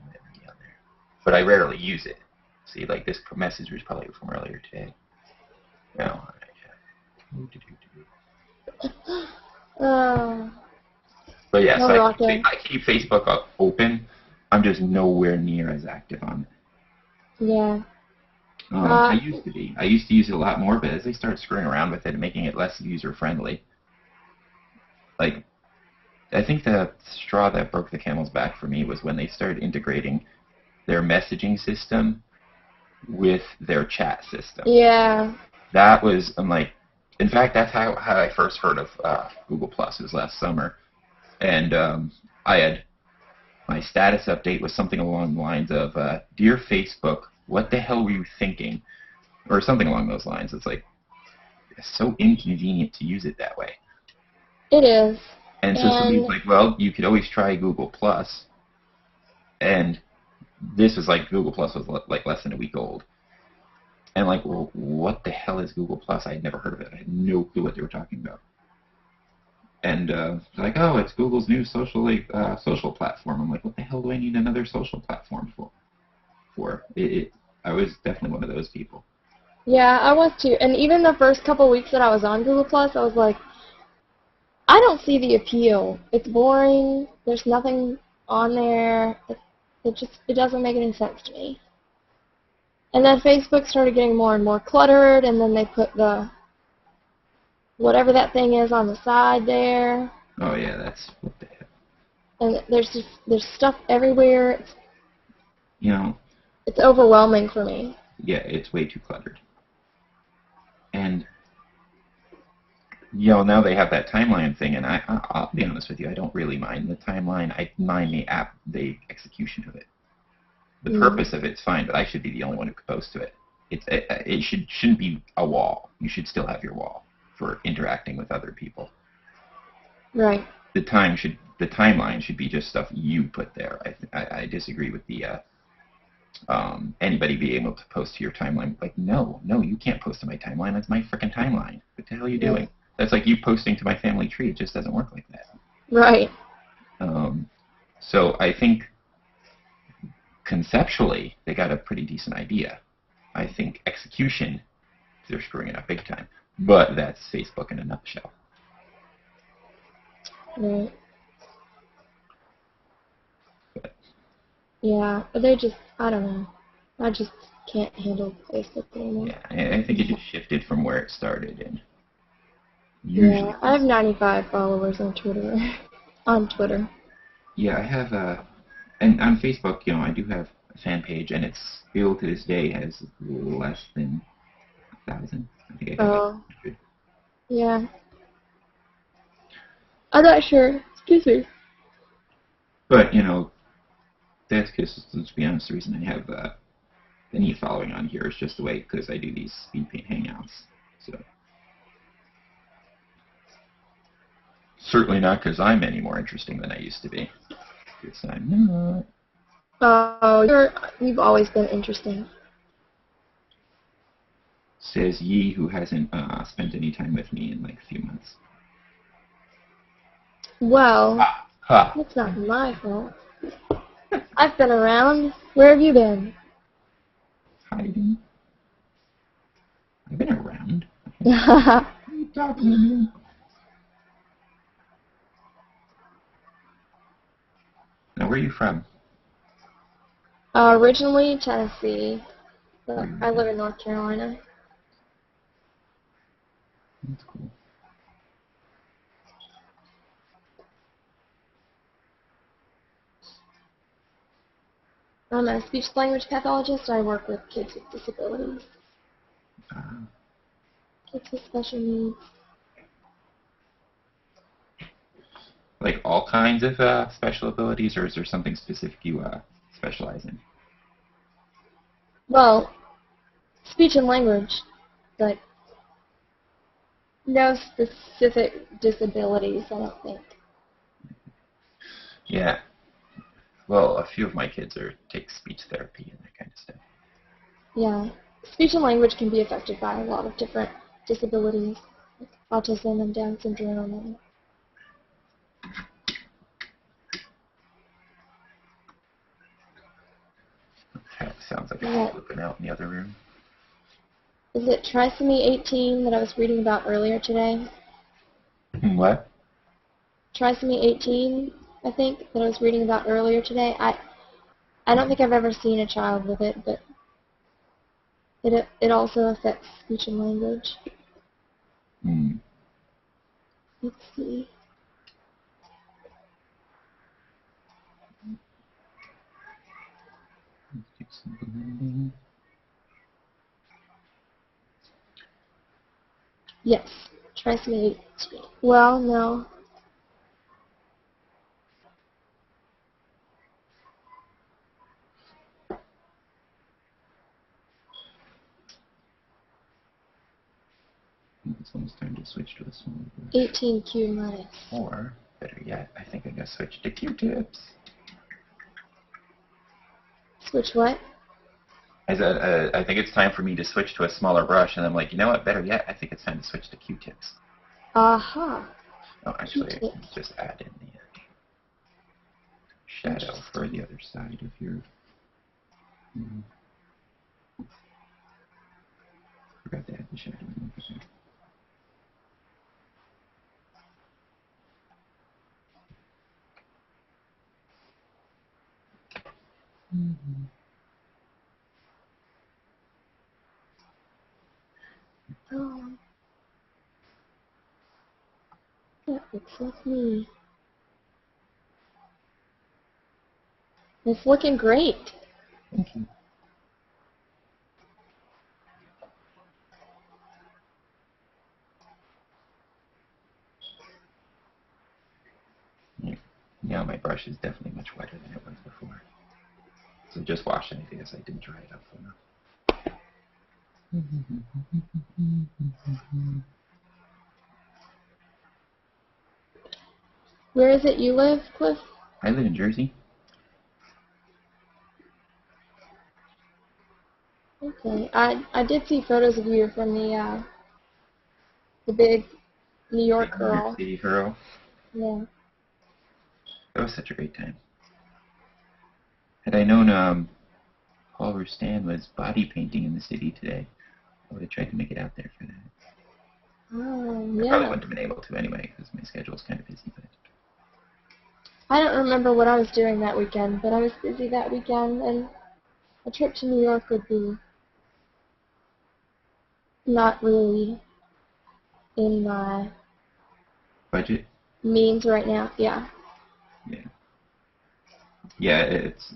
on there. But I rarely use it. See, like this message was probably from earlier today. No. But yeah, so I keep Facebook open. I'm just nowhere near as active on it. Yeah. I used to be. I used to use it a lot more, but as they started screwing around with it and making it less user-friendly, like, I think the straw that broke the camel's back for me was when they started integrating their messaging system with their chat system. Yeah. That was, in fact, that's how I first heard of Google Plus. It was last summer. And I had, my status update was something along the lines of, Dear Facebook, what the hell were you thinking? Or something along those lines. It's like, it's so inconvenient to use it that way. It is. And so somebody's like, well, you could always try Google Plus. And this was like, Google Plus was like less than a week old. And like, well, what the hell is Google Plus? I had never heard of it. I had no clue what they were talking about. And like, oh, it's Google's new social platform. I'm like, what the hell do I need another social platform for? I was definitely one of those people. Yeah, I was too. And even the first couple weeks that I was on Google Plus, I was like, I don't see the appeal. It's boring. There's nothing on there. It doesn't make any sense to me. And then Facebook started getting more and more cluttered, and then they put the whatever that thing is on the side there. Oh yeah, that's what the hell. And there's stuff everywhere. It's overwhelming for me. Yeah, it's way too cluttered. And now they have that timeline thing, and I'll be honest with you, I don't really mind the timeline. I mind the execution of it. The purpose of it's fine, but I should be the only one who could post to it. It shouldn't be a wall. You should still have your wall for interacting with other people. Right. The timeline should be just stuff you put there. I disagree with the anybody being able to post to your timeline. Like, no, you can't post to my timeline. That's my frickin' timeline. What the hell are you doing? That's like you posting to my family tree. It just doesn't work like that. Right. So I think conceptually they got a pretty decent idea. I think execution, they're screwing it up big time. But that's Facebook in a nutshell. Right. Yeah, but I don't know. I just can't handle Facebook anymore. Yeah, I think it just shifted from where it started. And yeah, I have 95 followers on Twitter. On Twitter. Yeah, I have and on Facebook, I do have a fan page, and it's still to this day has less than 1,000. I think I got 100. Yeah. I'm not sure. Excuse me. But, that's because, let's be honest, the reason I have any following on here is just the way, because I do these Speedpaint Hangouts. So certainly not because I'm any more interesting than I used to be. Because I'm not. Oh, you've always been interesting. Says ye who hasn't spent any time with me in like a few months. Well, that's not my fault. I've been around. Where have you been? Hiding. I've been around. What are you talking to me? Now, where are you from? Originally Tennessee, but I live in North Carolina. That's cool. I'm a speech-language pathologist. I work with kids with disabilities. Kids with special needs. Like all kinds of special abilities, or is there something specific you specialize in? Well, speech and language, but no specific disabilities, I don't think. Yeah. Well, a few of my kids take speech therapy and that kind of stuff. Yeah. Speech and language can be affected by a lot of different disabilities, like autism and Down syndrome. And That sounds like it's flipping out in the other room. is it trisomy 18 that I was reading about earlier today? What? Trisomy 18, I think, that I was reading about earlier today. I don't think I've ever seen a child with it, but it also affects speech and language. Let's see. Yes, trisomy 18. Well, no. It's almost time to switch to a smaller brush. 18Q minus. Or, better yet, I think I'm going to switch to Q-tips. Switch what? I said, I think it's time for me to switch to a smaller brush, and I'm like, you know what, better yet, I think it's time to switch to Q-tips. Aha. Oh, actually, I can just add in the shadow for the other side of your... Forgot to add the shadow in over there. Oh. That looks like me. It's looking great. Thank you. Now my brush is definitely much wetter than it was before. So just wash anything as I didn't dry it up enough. Where is it you live, Cliff? I live in Jersey. Okay. I did see photos of you from the big New York New York girl. City hurl. Yeah. That was such a great time. Had I known Paul Rustan was body painting in the city today, I would have tried to make it out there for that. Oh, I yeah. probably wouldn't have been able to anyway, because my schedule's kind of busy. But I don't remember what I was doing that weekend, but I was busy that weekend, and a trip to New York would be not really in my budget? means right now. Yeah. Yeah. Yeah, it's...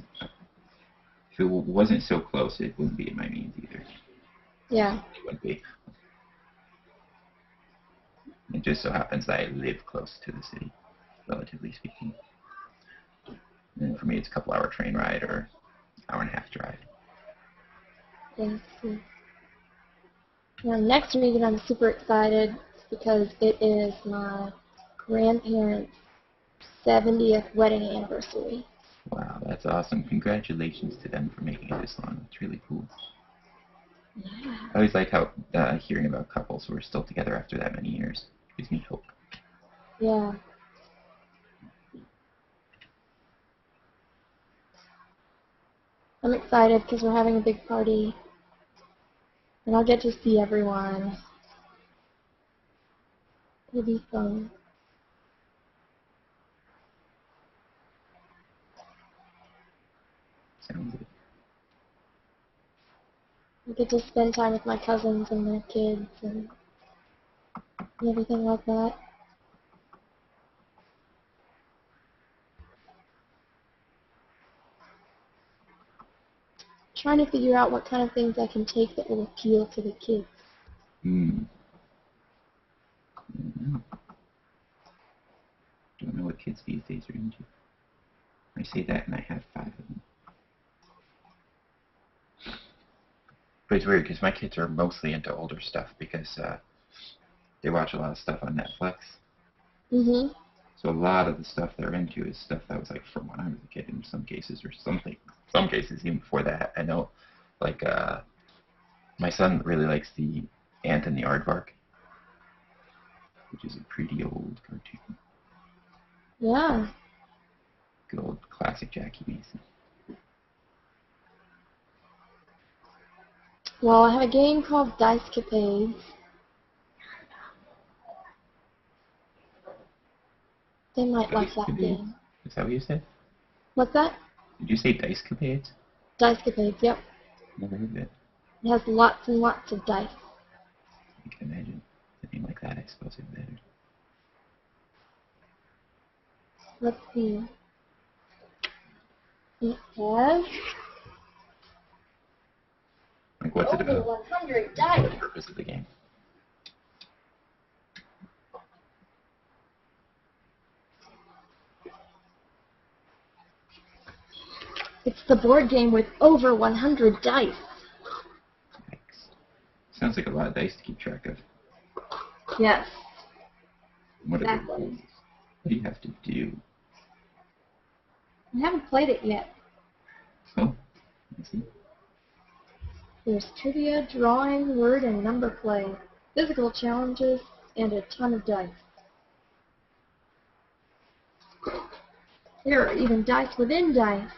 If it wasn't so close, it wouldn't be in my means either. Yeah. It wouldn't be. It just so happens that I live close to the city, relatively speaking. And for me, it's a couple-hour train ride or hour-and-a-half drive. Thanks. Now, next week, I'm super excited because it is my grandparents' 70th wedding anniversary. Wow, that's awesome. Congratulations to them for making it this long. It's really cool. Yeah. I always like how hearing about couples who are still together after that many years. Gives me hope. Yeah. I'm excited because we're having a big party. And I'll get to see everyone. It'll be fun. Sounds good. I get to spend time with my cousins and their kids and everything like that. Trying to figure out what kind of things I can take that will appeal to the kids. Don't know what kids these days are into. I say that and I have 5 of them. But it's weird because my kids are mostly into older stuff because they watch a lot of stuff on Netflix. Mm-hmm. So a lot of the stuff they're into is stuff that was like from when I was a kid in some cases, or something. Some cases even before that. I know, like my son really likes the Ant and the Aardvark, which is a pretty old cartoon. Yeah. Good old classic Jackie Mason. Well, I have a game called Dicecapades. They might like that game. Is that what you said? What's that? Did you say Dicecapades? Dicecapades, yep. Never heard of it. It has lots and lots of dice. I can imagine. A name like that, I suppose it's better. Let's see. It has Like, what's it over about? 100 What's dice. the purpose of the game? It's the board game with over 100 dice. Yikes. Sounds like a lot of dice to keep track of. Yes. What are the Exactly. rules? What do you have to do? I haven't played it yet. Oh, I see. There's trivia, drawing, word, and number play, physical challenges, and a ton of dice. There are even dice within dice.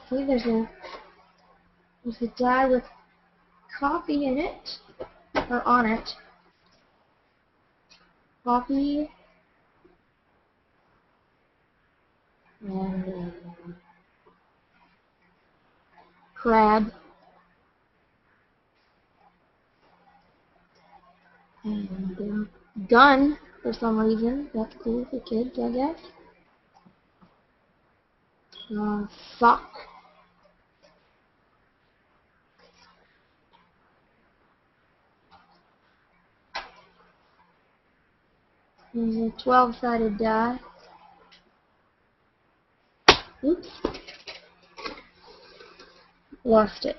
See, there's a die with coffee in it, or on it. Coffee, and crab, and gun for some reason. That's cool for kids, I guess. Sock. There's a 12-sided die. Oops. Lost it.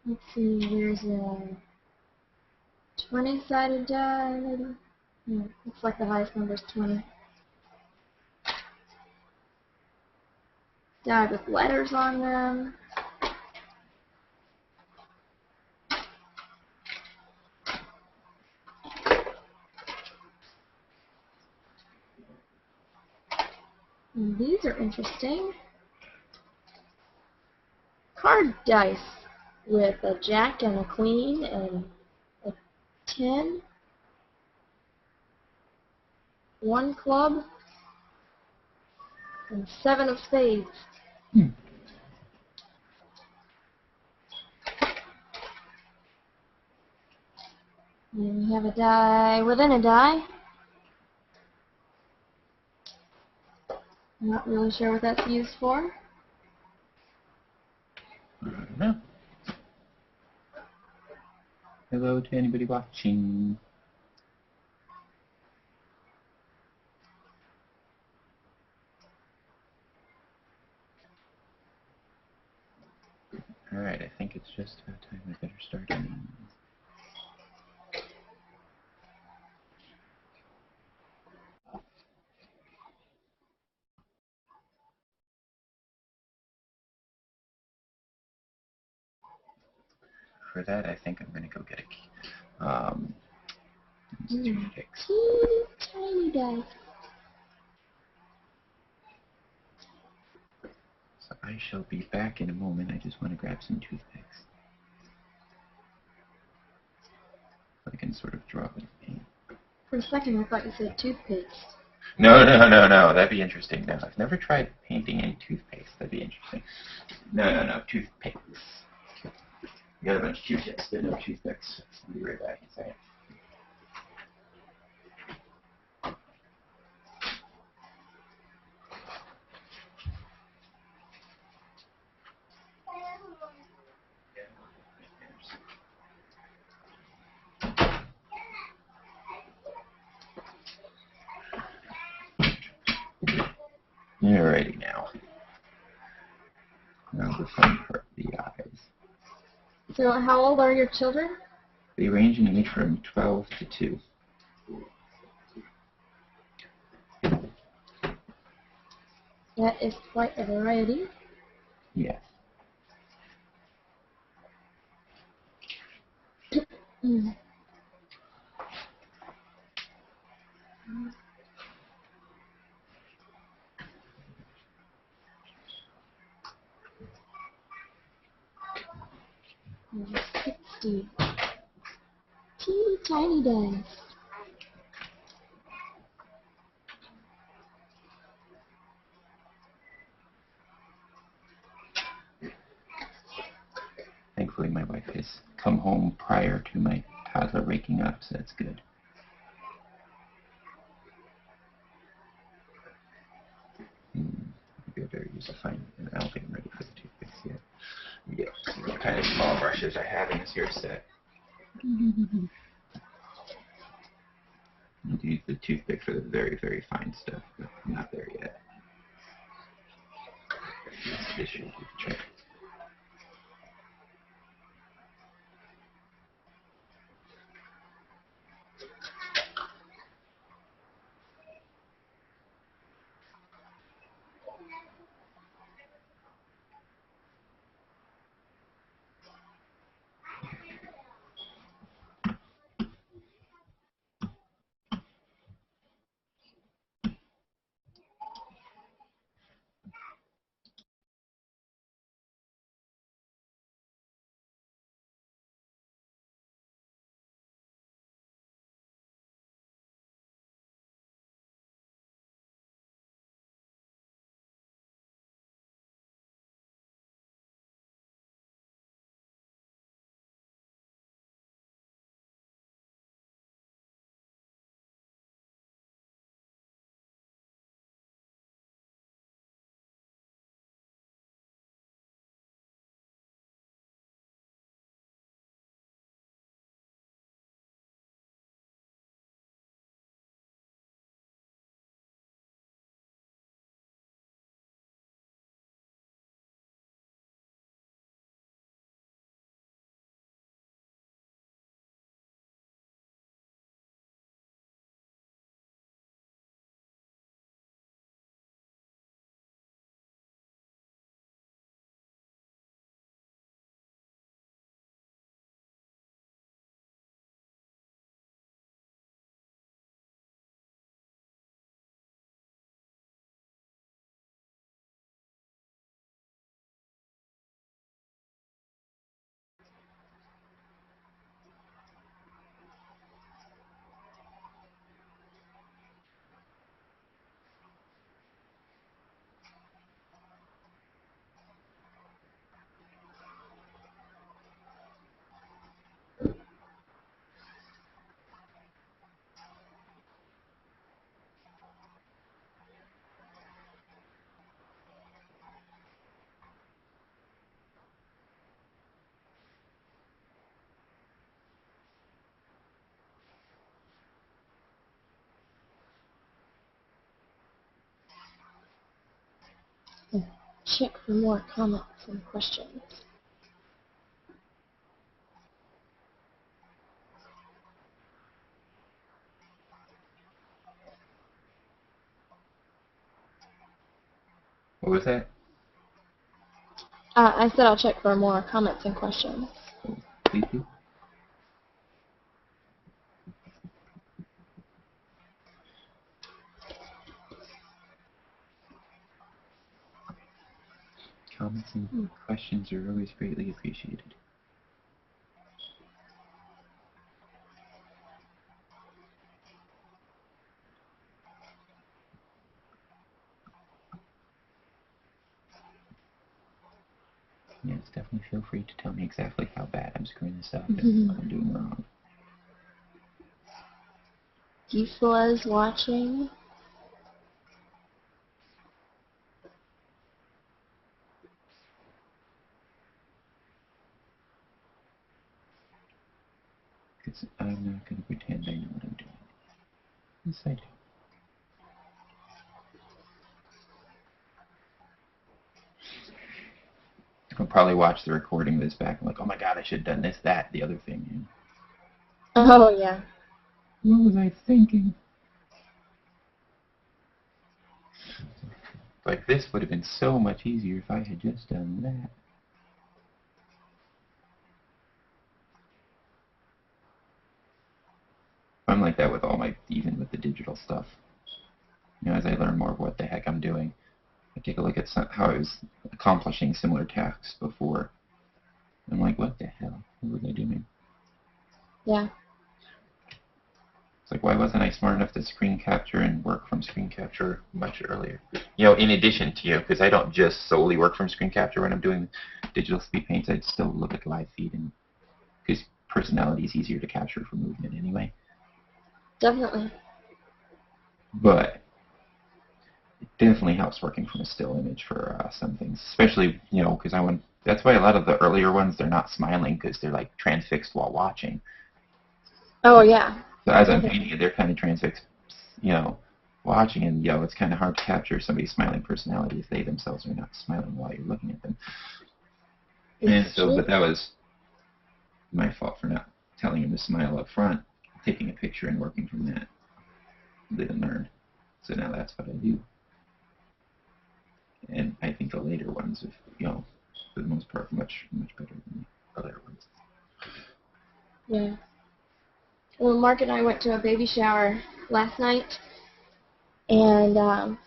Let's see, there's a 20-sided die, maybe? Looks like the highest number is 20. Die with letters on them. And these are interesting. Card dice with a jack and a queen and a 10 1 club, and 7 of spades. Hmm. And we have a die within a die. Not really sure what that's used for. I don't know. Hello to anybody watching. Alright, I think it's just about time I better start ending. For that, I think I'm going to go get a key. Toothpicks. Tiny dice. So I shall be back in a moment. I just want to grab some toothpicks. So I can sort of draw with paint. For a second, I thought you said toothpaste. No, no, no, no. That'd be interesting. No, I've never tried painting in toothpaste. That'd be interesting. No, no, no. Toothpicks. We got a bunch of Q-tips, but no toothpicks. I'll be right back in a second. Alrighty now. Now the fun part, the eyes. So how old are your children? They range in age from 12 to 2. That is quite a variety. Yes. Mm. Number 60. Teeny tiny dice. Thankfully, my wife has come home prior to my toddler waking up, so that's good. Maybe I better use a fine. I don't think I'm ready for the toothpicks yet. Yeah, see what kind of small brushes I have in this here set. I'll use the toothpick for the very, very fine stuff, but I'm not there yet. This should be the trick. Check for more comments and questions. What was that? I said I'll check for more comments and questions. Oh, please do. Comments and questions are always greatly appreciated. Yes, definitely feel free to tell me exactly how bad I'm screwing this up and what I'm doing wrong. Gisela's watching. Because I'm not going to pretend I know what I'm doing. Yes, I do. I'll probably watch the recording of this back and like, oh my god, I should have done this, that, the other thing. Oh, yeah. What was I thinking? Like, this would have been so much easier if I had just done that. I'm like that with all my, even with the digital stuff. You know, as I learn more of what the heck I'm doing, I take a look at how I was accomplishing similar tasks before. I'm like, what the hell? What was I doing? Yeah. It's like, why wasn't I smart enough to screen capture and work from screen capture much earlier? You know, in addition to you, because I don't just solely work from screen capture when I'm doing digital speed paints, I'd still look at live feed, and because personality is easier to capture for movement anyway. Definitely. But it definitely helps working from a still image for some things, especially, you know, because that's why a lot of the earlier ones, they're not smiling because they're like transfixed while watching. Oh, yeah. So as I'm painting it, they're kind of transfixed, you know, watching, and, you know, it's kind of hard to capture somebody's smiling personality if they themselves are not smiling while you're looking at them. And so, but that was my fault for not telling him to smile up front, taking a picture and working from that. Live and learn. So now that's what I do. And I think the later ones have, you know, for the most part, much better than the earlier ones. Yeah. Well, Mark and I went to a baby shower last night, and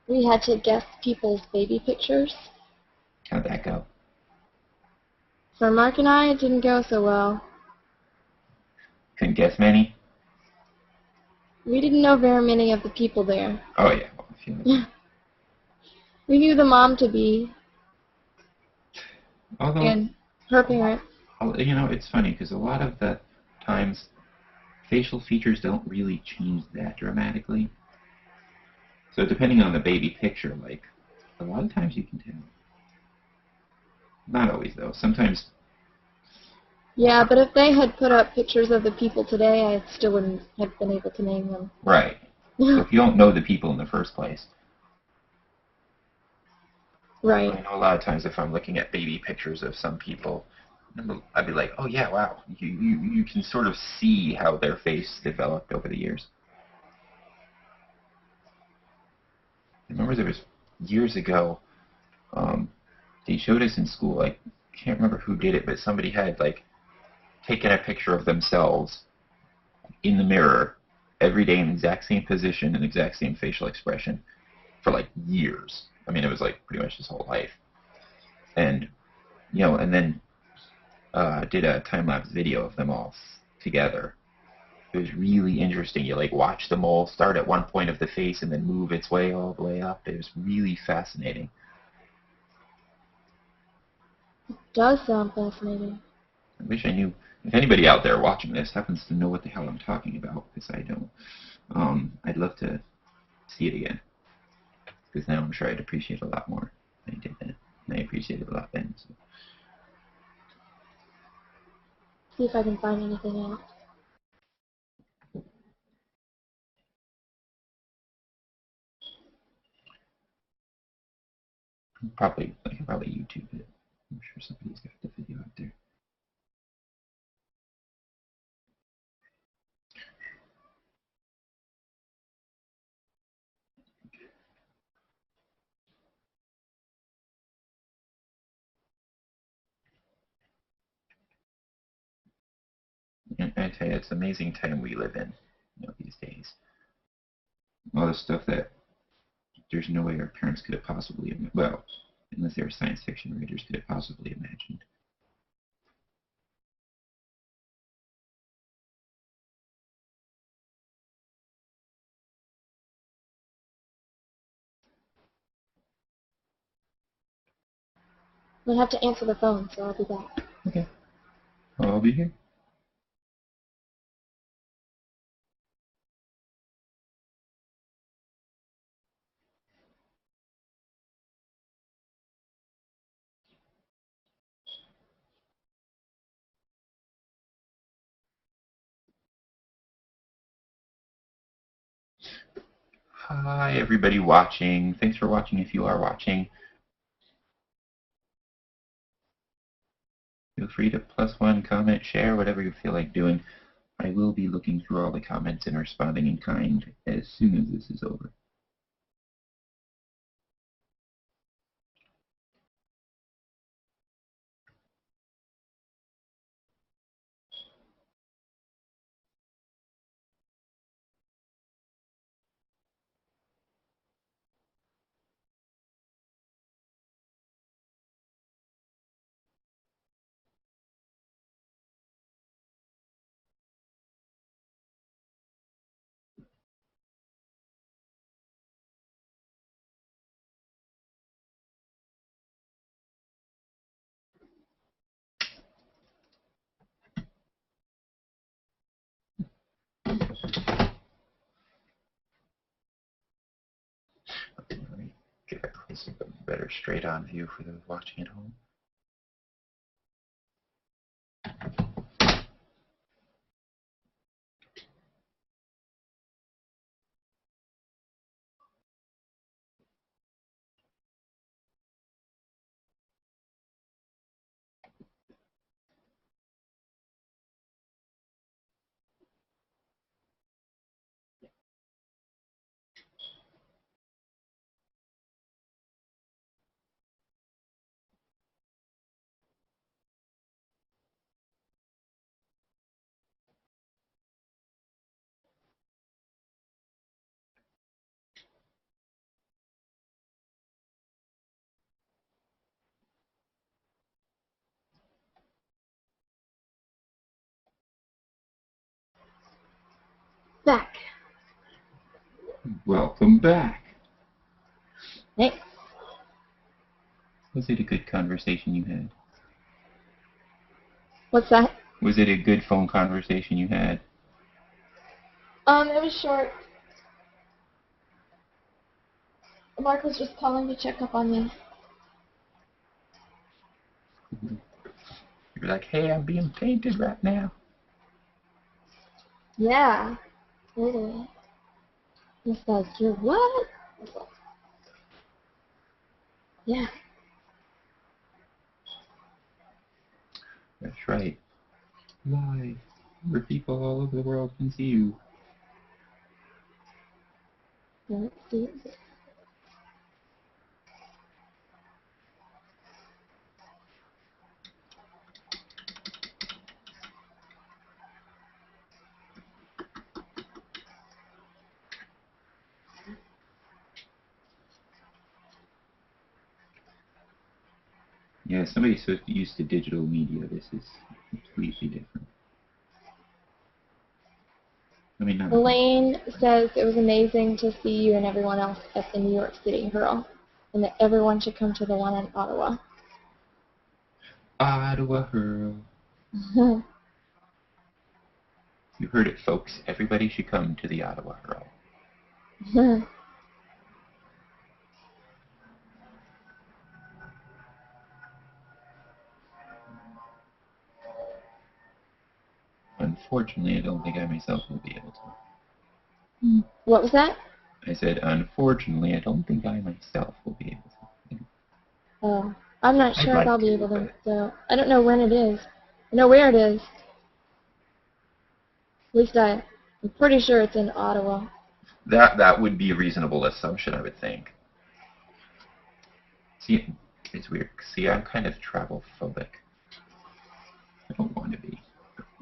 we had to guess people's baby pictures. How'd that go? For Mark and I, it didn't go so well. Couldn't guess many? We didn't know very many of the people there. Oh, yeah. Well, I feel like We knew the mom-to-be and her parents. You know, it's funny because a lot of the times facial features don't really change that dramatically. So depending on the baby picture, like, a lot of times you can tell. Not always, though. Sometimes. Yeah, but if they had put up pictures of the people today, I still wouldn't have been able to name them. Right. So if you don't know the people in the first place. Right. I know a lot of times if I'm looking at baby pictures of some people, I'd be like, oh yeah, wow. You can sort of see how their face developed over the years. I remember there was years ago, they showed us in school, I can't remember who did it, but somebody had like taken a picture of themselves in the mirror every day in the exact same position and exact same facial expression for like years. I mean, it was like pretty much his whole life. And, you know, and then did a time-lapse video of them all together. It was really interesting. You like watch them all start at one point of the face and then move its way all the way up. It was really fascinating. It does sound fascinating. I wish I knew. If anybody out there watching this happens to know what the hell I'm talking about, because I don't, I'd love to see it again. Because now I'm sure I'd appreciate it a lot more than I did then. And I appreciate it a lot then. So. See if I can find anything out. I can probably YouTube it. I'm sure somebody's got the video out there. And I tell you, it's an amazing time we live in, these days. All the stuff that there's no way our parents could have possibly, well, unless they were science fiction writers, could have possibly imagined. We'll have to answer the phone, so I'll be back. Okay. I'll be here. Hi, everybody watching. Thanks for watching if you are watching. Feel free to +1, comment, share, whatever you feel like doing. I will be looking through all the comments and responding in kind as soon as this is over. Let me get a closer, better straight-on view for those watching at home. Back. Welcome back. Thanks. Was it a good conversation you had? What's that? Was it a good phone conversation you had? It was short. Mark was just calling to check up on me. You're like, hey, I'm being painted right now. Yeah. Literally. He's like, you're what? Yeah. That's right. Live, where people all over the world can see you. Let's see. Yeah, somebody's so used to digital media, this is completely different. I mean, not Elaine says it was amazing to see you and everyone else at the New York City Hurl, and that everyone should come to the one in Ottawa. Ottawa Hurl. You heard it, folks. Everybody should come to the Ottawa Hurl. Unfortunately, I don't think I myself will be able to. What was that? I said, unfortunately, I don't think I myself will be able to. Oh, I'm not I'd sure if like I'll be to, able to. but So I don't know when it is. I know where it is. At least I'm pretty sure it's in Ottawa. that would be a reasonable assumption, I would think. See, it's weird. See, I'm kind of travel phobic. I don't want to be.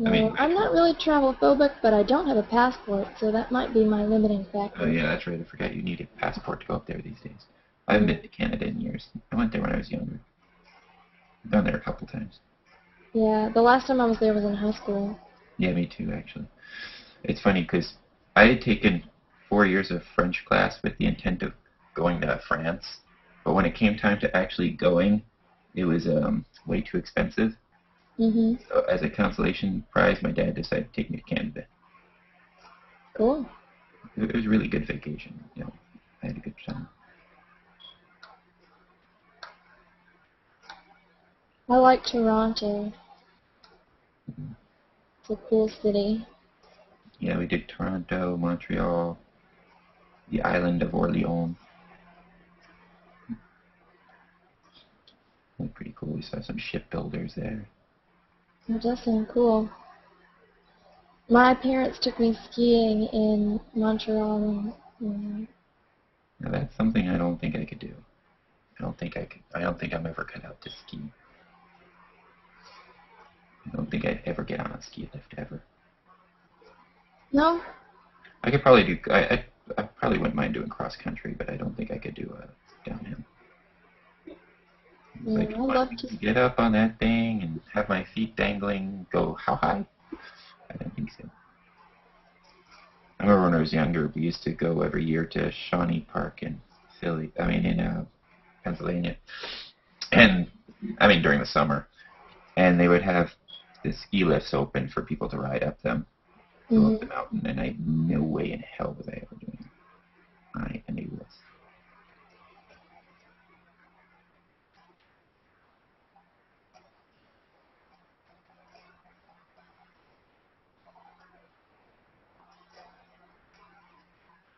I mean, No, I'm not really travel phobic, but I don't have a passport, so that might be my limiting oh factor. yeah, that's right. I forgot you need a passport to go up there these days. I haven't Mm. been to Canada in years. I went there when I was younger. I've gone there a couple times. Yeah, the last time I was there was in high school. Yeah, me too, actually. It's funny because I had taken 4 years of French class with the intent of going to France, but when it came time to actually going, it was way too expensive. Mhm. So as a consolation prize, my dad decided to take me to Canada. Cool. It was a really good vacation. I had a good time. I like Toronto. It's a cool city. Yeah, we did Toronto, Montreal, the island of Orleans. Pretty cool. We saw some shipbuilders there. That does sound cool. My parents took me skiing in Montreal. Now that's something I don't think I could do. I don't think I could. I don't think I'm ever cut out to ski. I don't think I'd ever get on a ski lift ever. No? I could probably do. I probably wouldn't mind doing cross country, but I don't think I could do a downhill. Yeah, Like, I'd you want love me to. to get up on that thing and have my feet dangling, go how high? I don't think so. I remember when I was younger, we used to go every year to Shawnee Park in Pennsylvania, and I mean during the summer, and they would have the ski lifts open for people to ride up them, go up the Mhm. mountain, and I no way in hell was I ever doing it. I knew this.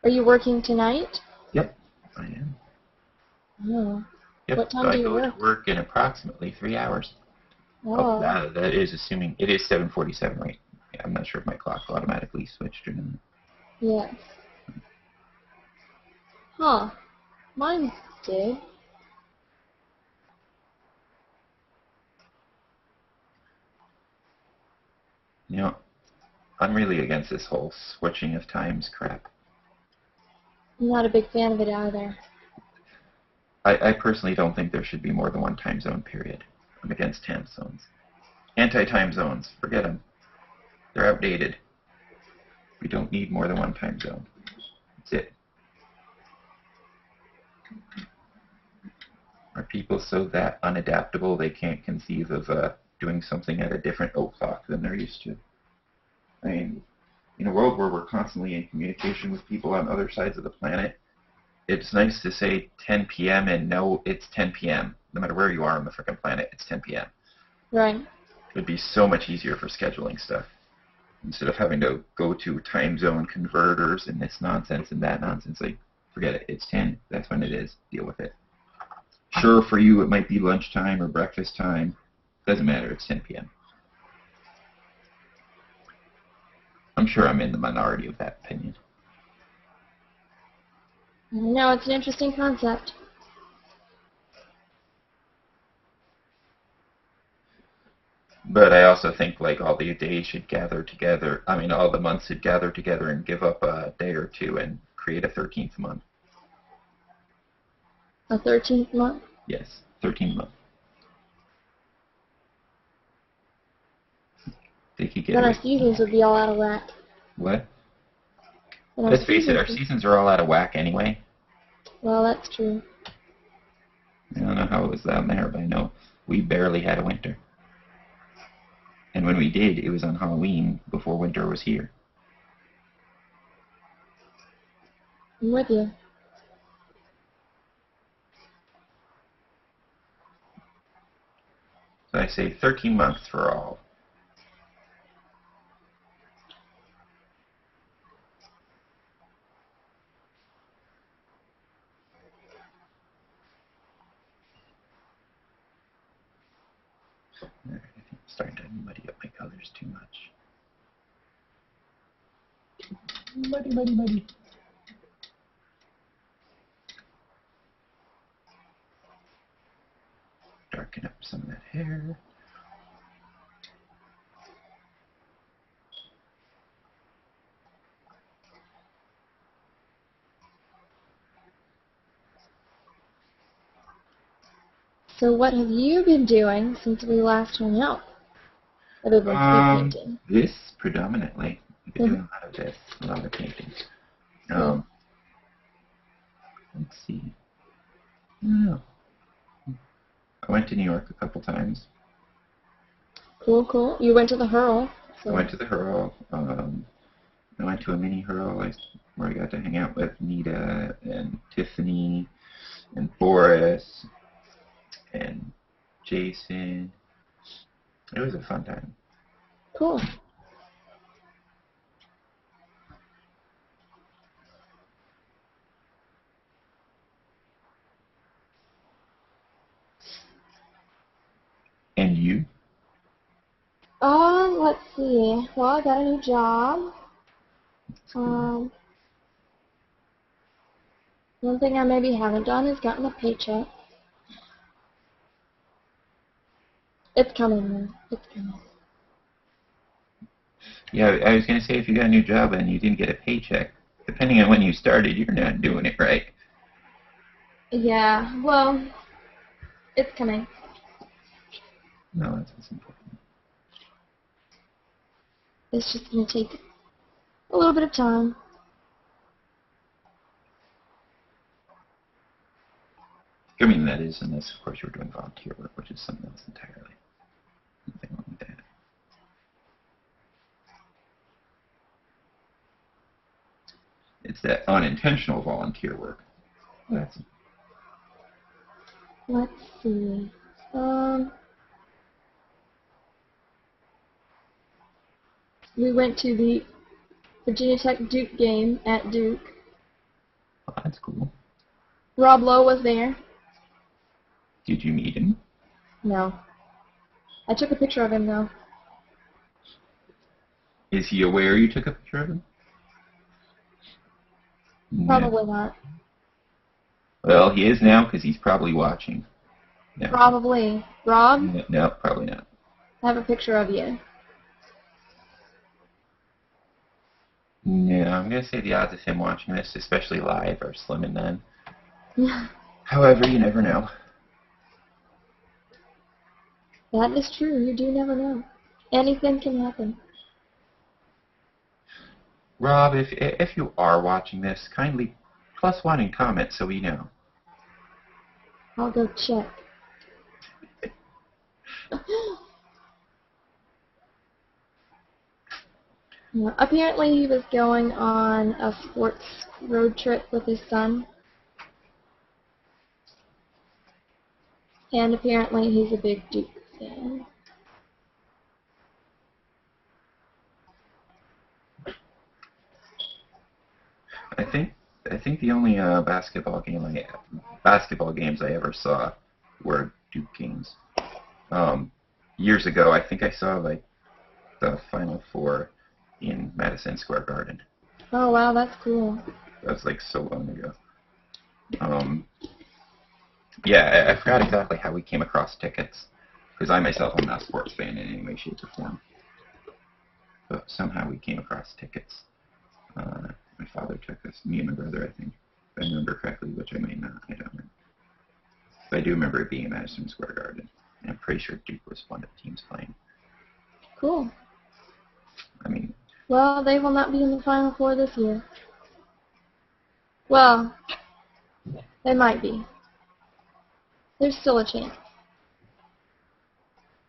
Are you working tonight? Yep, I am. Oh. Yep, What so time I do you go to work? work in approximately 3 hours. Oh, Oh. that is assuming it is 7:47, right? Yeah, I'm not sure if my clock automatically switched or not. Yes. Huh. Mine did. You know, I'm really against this whole switching of times crap. I'm not a big fan of it either. I personally don't think there should be more than one time zone, period. I'm against time zones. Anti-time zones, forget them. They're outdated. We don't need more than one time zone. That's it. Are people so that unadaptable they can't conceive of doing something at a different o'clock than they're used to? I mean, in a world where we're constantly in communication with people on other sides of the planet, it's nice to say 10 p.m. and know it's 10 p.m. No matter where you are on the frickin' planet, it's 10 p.m. Right. It would be so much easier for scheduling stuff instead of having to go to time zone converters and this nonsense and that nonsense. Like, forget it. It's 10. That's when it is. Deal with it. Sure, for you it might be lunchtime or breakfast time. Doesn't matter. It's 10 p.m. I'm sure I'm in the minority of that opinion. No, it's an interesting concept. But I also think like all the days should gather together. I mean, all the months should gather together and give up a day or two and create a 13th month. A 13th month? Yes, 13th month. They could get Then our away with seasons would it. be all out of whack. What? Then our Let's face it, our seasons. seasons are all out of whack anyway. Well, that's true. I don't know how it was down there, but I know we barely had a winter. And when we did, it was on Halloween before winter was here. I'm with you. So I say 13 months for all. I think I'm starting to muddy up my colors too much. Muddy, muddy, muddy. Darken up some of that hair. So what have you been doing since we last hung out? Other than speed painting. This predominantly. I've been doing a lot of this, a lot of painting. Let's see. I don't know. I went to New York a couple times. Cool, cool. You went to the Hurl. So. I went to the Hurl. I went to a mini Hurl where I got to hang out with Nita and Tiffany and Boris and Jason. It was a fun time. Cool. And you? Let's see. Well, I got a new job. One thing I maybe haven't done is gotten a paycheck. It's coming, though. It's coming. Yeah, I was going to say, if you got a new job and you didn't get a paycheck, depending on when you started, you're not doing it right. Yeah, well, it's coming. No, that's important. It's just going to take a little bit of time. I mean, that is, unless, of course, you're doing volunteer work, which is something else entirely. Nothing wrong with that. It's that unintentional volunteer work. That's Let's see. We went to the Virginia Tech Duke game at Duke. oh, that's cool. Rob Lowe was there. Did you meet him? No. I took a picture of him, though. Is he aware you took a picture of him? Probably not. Well, he is now, because he's probably watching. No. Probably. Rob? No, probably not. I have a picture of you. No, I'm going to say the odds of him watching this, especially live, are slim and none. However, you never know. That is true. You do never know. Anything can happen. Rob, if you are watching this, kindly +1 in comments so we know. I'll go check. Yeah, apparently he was going on a sports road trip with his son. And apparently he's a big Duke fan. I think the only basketball games I ever saw were Duke games. Years ago, I think I saw like the Final Four in Madison Square Garden. Oh wow, that's cool. That was like so long ago. Yeah, I forgot exactly how we came across tickets, because I myself am not a sports fan in any way, shape, or form. But somehow we came across tickets. My father took us, me and my brother, I think. If I remember correctly, which I may not, I don't know. But I do remember it being in Madison Square Garden. And I'm pretty sure Duke was one of the teams playing. Cool. I mean... Well, they will not be in the Final Four this year. Well, they might be. There's still a chance.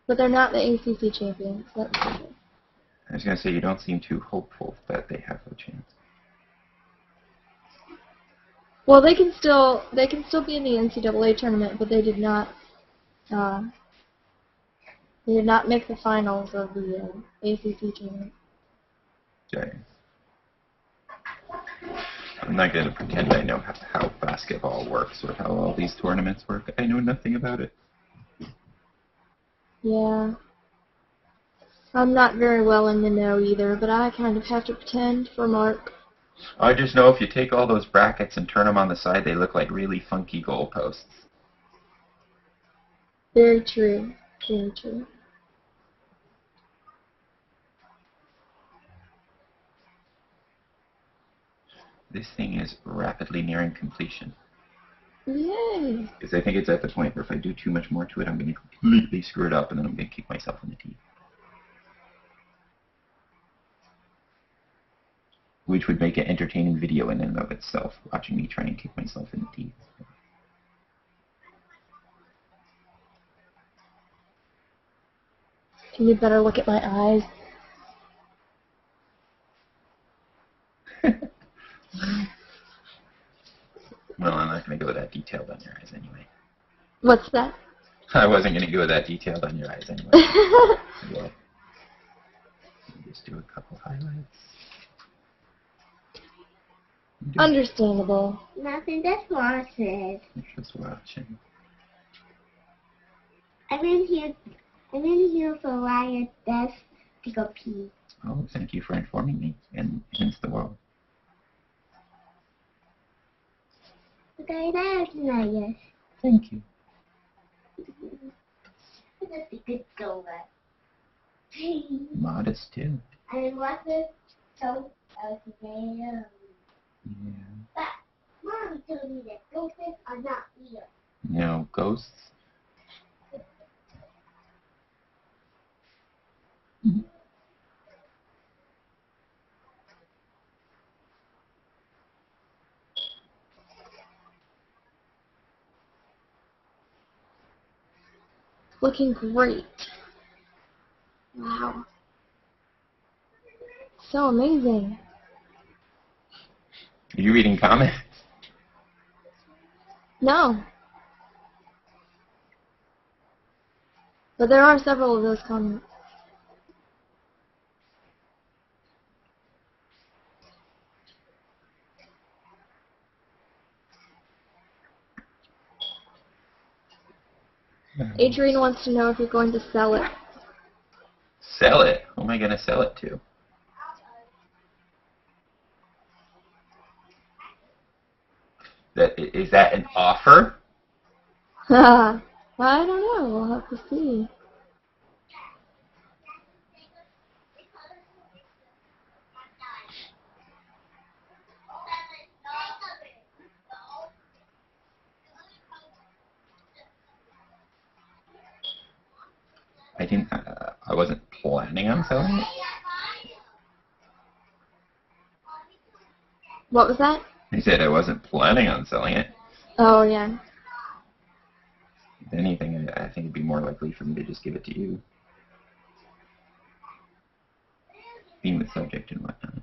But they're not the ACC champions, that's for sure. I was going to say, you don't seem too hopeful that they have a chance. Well, they can still be in the NCAA tournament, but they did not make the finals of the ACC tournament. Okay. I'm not going to pretend I know how basketball works or how all these tournaments work. I know nothing about it. Yeah. I'm not very well in the know either, but I kind of have to pretend for Mark. I just know if you take all those brackets and turn them on the side, they look like really funky goalposts. Very true. Very true. This thing is rapidly nearing completion. Yay! Because I think it's at the point where if I do too much more to it, I'm going to completely screw it up, and then I'm going to kick myself in the teeth. Which would make an entertaining video in and of itself, watching me try and kick myself in the teeth. You better look at my eyes. Well, I'm not going to go that detailed on your eyes anyway. What's that? I wasn't going to go that detailed on your eyes anyway. Yeah. Just do a couple highlights. Understandable. Nothing, just watching. Just watching. I'm in here for a while just to go pee. Oh, thank you for informing me, and hence the world. Okay, now tonight, yes. Thank you. That's a good goal. Modest, too. And what's the so today? Yeah. But Mom told me that ghosts are not real. No, ghosts? Looking great. Wow. So amazing. Are you reading comments? No. But there are several of those comments. Adrian wants to know if you're going to sell it. Sell it? Who am I going to sell it to? Is that an offer? I don't know. We'll have to see. I wasn't planning on selling it. What was that? I said I wasn't planning on selling it. Oh, yeah. If anything, I think it'd be more likely for me to just give it to you. Being the subject and whatnot.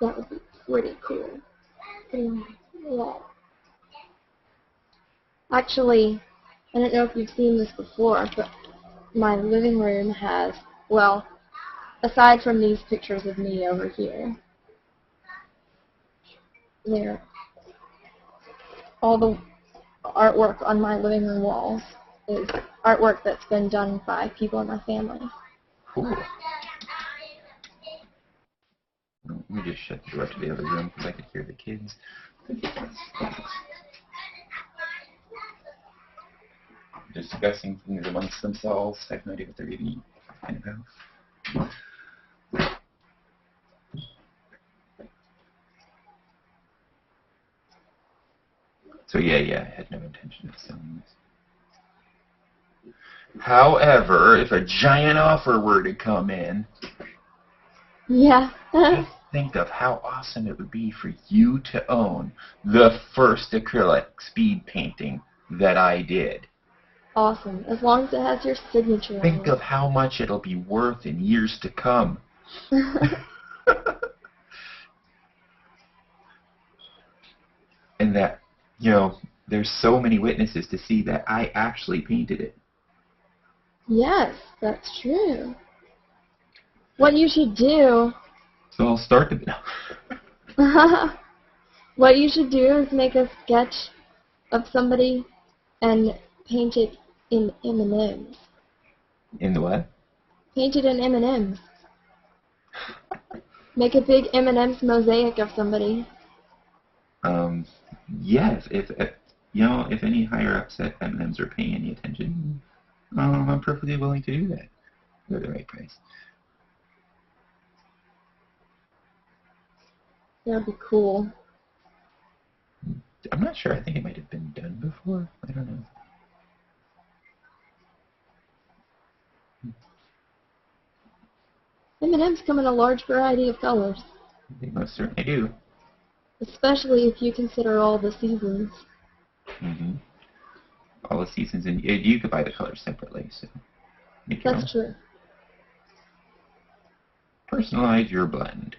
That would be pretty cool. Yeah. Actually, I don't know if you've seen this before, but my living room has, well, aside from these pictures of me over here, all the artwork on my living room walls is artwork that's been done by people in my family. Cool. Let me just shut the door to the other room because I could hear the kids. Discussing things amongst themselves. I have no idea what they're even talking about. So yeah, I had no intention of selling this. However, if a giant offer were to come in, Yeah. just think of how awesome it would be for you to own the first acrylic speed painting that I did. Awesome. As long as it has your signature on Think it. of how much it'll be worth in years to come. And that, there's so many witnesses to see that I actually painted it. Yes, that's true. What you should do... So I'll start what you should do is make a sketch of somebody and paint it in M&M's. In the what? Painted in M&Ms. Make a big M&Ms mosaic of somebody. Yes. If if any higher ups at M&Ms are paying any attention, I'm perfectly willing to do that for the right price. That'd be cool. I'm not sure. I think it might have been done before. I don't know. M&Ms come in a large variety of colors, They most certainly do. especially if you consider all the seasons. Mm-hmm. All the seasons, and you could buy the colors separately, so make your own. That's true. Personalize your blend.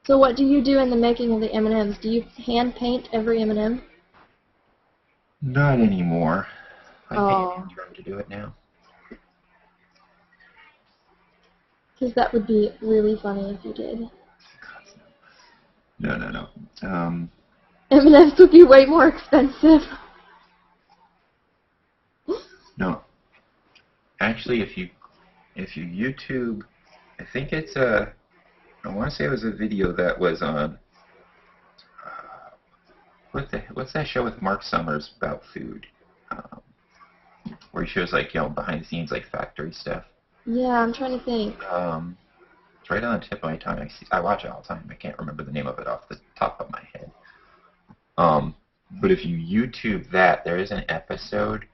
So what do you do in the making of the M&Ms? Do you hand paint every M&M? Not anymore. I pay Oh. an intern to do it now. Because that would be really funny if you did. No. M&Ms would be way more expensive. No. Actually, if you YouTube, I think it's a. I want to say it was a video that was on. What's that show with Mark Summers about food? Where he shows like behind the scenes like factory stuff. Yeah, I'm trying to think. It's right on the tip of my tongue. I watch it all the time. I can't remember the name of it off the top of my head. But if you YouTube that, there is an episode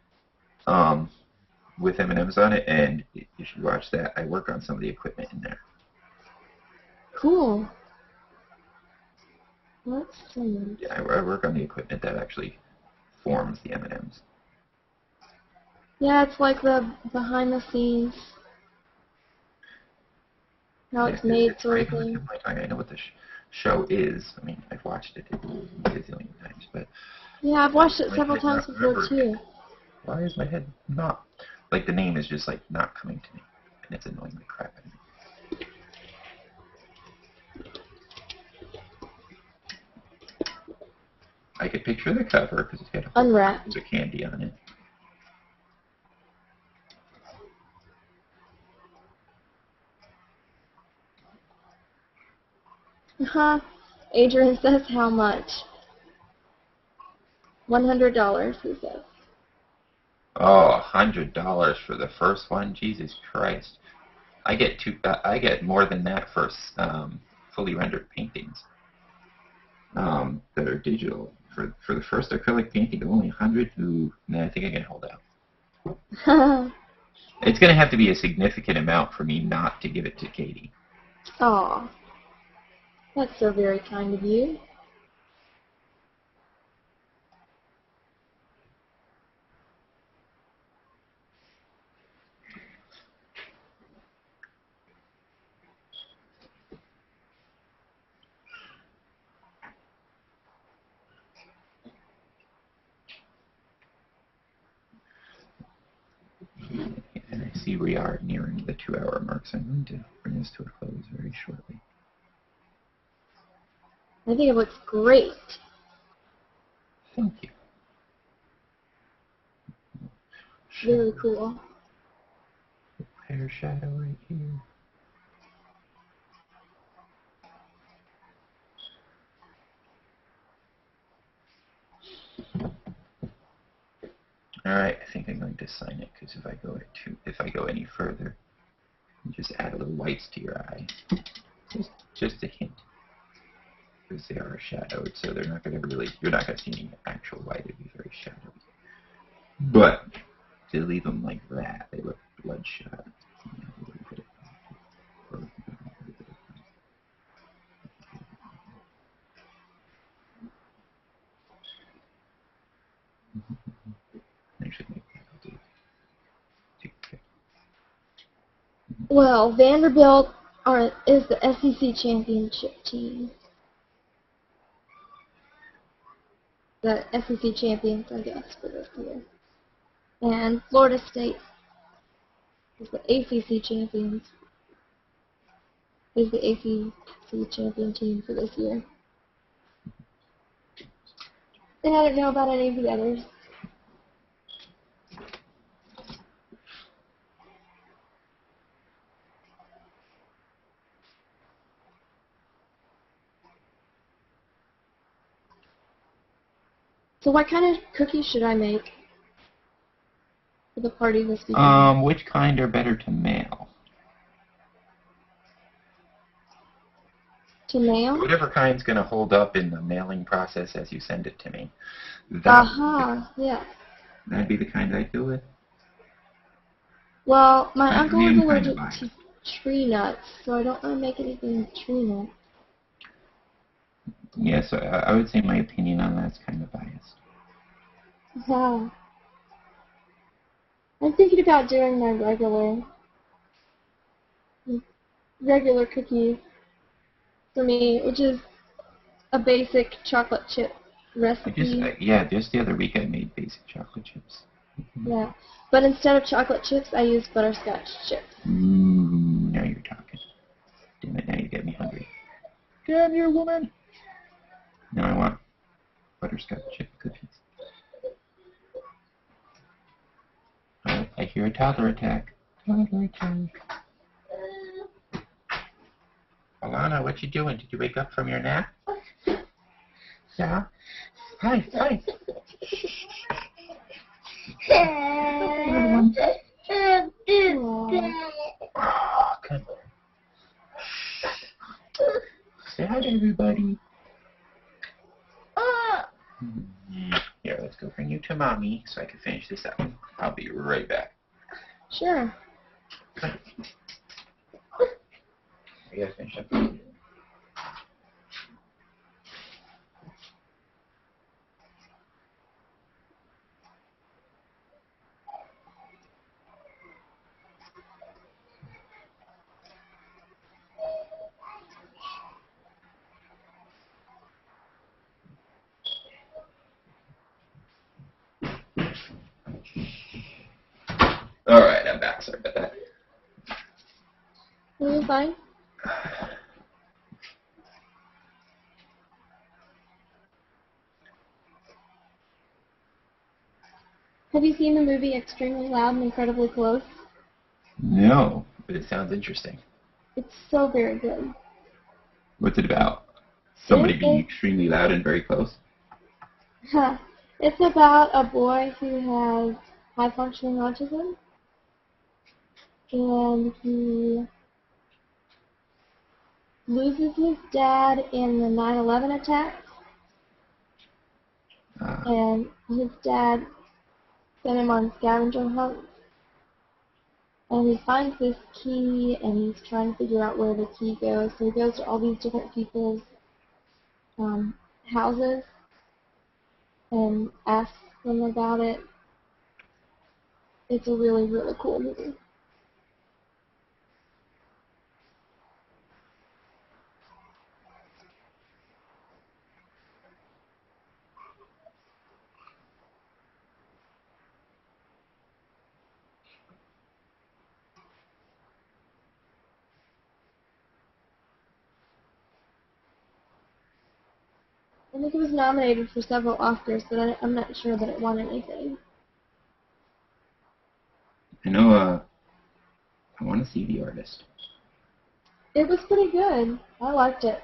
with M&Ms on it, and you should watch that. I work on some of the equipment in there. Cool. Let's see. Yeah, I work on the equipment that actually forms the M&Ms. Yeah, it's like the behind the scenes. How it's made It's sort right of on the thing. tip of my tongue. I know what the show is. I mean, I've watched it a gazillion times, but Yeah, I've watched it my several head times not before remembering too. it. Why is my head not? Like the name is just like not coming to me, and it's annoying the crap out of me. I could picture the cover because it's got a whole Unwrapped. bunch of candy on it. Adrian says how much? $100, he says. Oh, $100 for the first one? Jesus Christ! I get more than that for fully rendered paintings that are digital. For the first acrylic painting, only 100. Ooh, nah, I think I can hold out. It's going to have to be a significant amount for me not to give it to Katie. Aw. That's so very kind of you. And I see we are nearing the 2-hour mark, so I'm going to bring this to a close very shortly. I think it looks great. Thank you. Very cool. Hair shadow right here. Alright, I think I'm going to sign it because if I go any further, you just add a little whites to your eye. Just a hint. Because they are shadowed, so they're not going to you're not going to see any actual white. It'd be very shadowy. But to leave them like that, they look bloodshot. Well, Vanderbilt is the SEC championship team. The SEC champions, I guess, for this year. And Florida State is the ACC champions. is the ACC champion team for this year. And I don't know about any of the others. So what kind of cookies should I make for the party this weekend? Which kind are better to mail? To mail? Whatever kind's going to hold up in the mailing process as you send it to me. Yeah. That'd be the kind I'd go with. Well, my uncle is Medium allergic kind of to tree nuts, so I don't want to make anything with tree nuts. Yeah, so I would say my opinion on that's kind of biased. Yeah. I'm thinking about doing my regular cookie for me, which is a basic chocolate chip recipe. Just the other week I made basic chocolate chips. Yeah, but instead of chocolate chips, I use butterscotch chips. Now you're talking. Damn it, now you get me hungry. Damn you, woman! Now I want butterscotch chip cookies. Oh, I hear a toddler attack. Toddler attack. Alana, what you doing? Did you wake up from your nap? Yeah? Hi. Oh, good. Say hi to everybody. Here, let's go bring you to Mommy so I can finish this up. I'll be right back. Sure. You guys finish up? Alright, I'm back. Sorry about that. Are you fine? Have you seen the movie Extremely Loud and Incredibly Close? No, but it sounds interesting. It's so very good. What's it about? Somebody being extremely loud and very close? It's about a boy who has high-functioning autism, and he loses his dad in the 9/11 attacks, and his dad sent him on scavenger hunts, and he finds this key, and he's trying to figure out where the key goes, so he goes to all these different people's houses and asks them about it. It's a really, really cool movie. I think it was nominated for several Oscars, but I'm not sure that it won anything. I know, I want to see The Artist. It was pretty good. I liked it.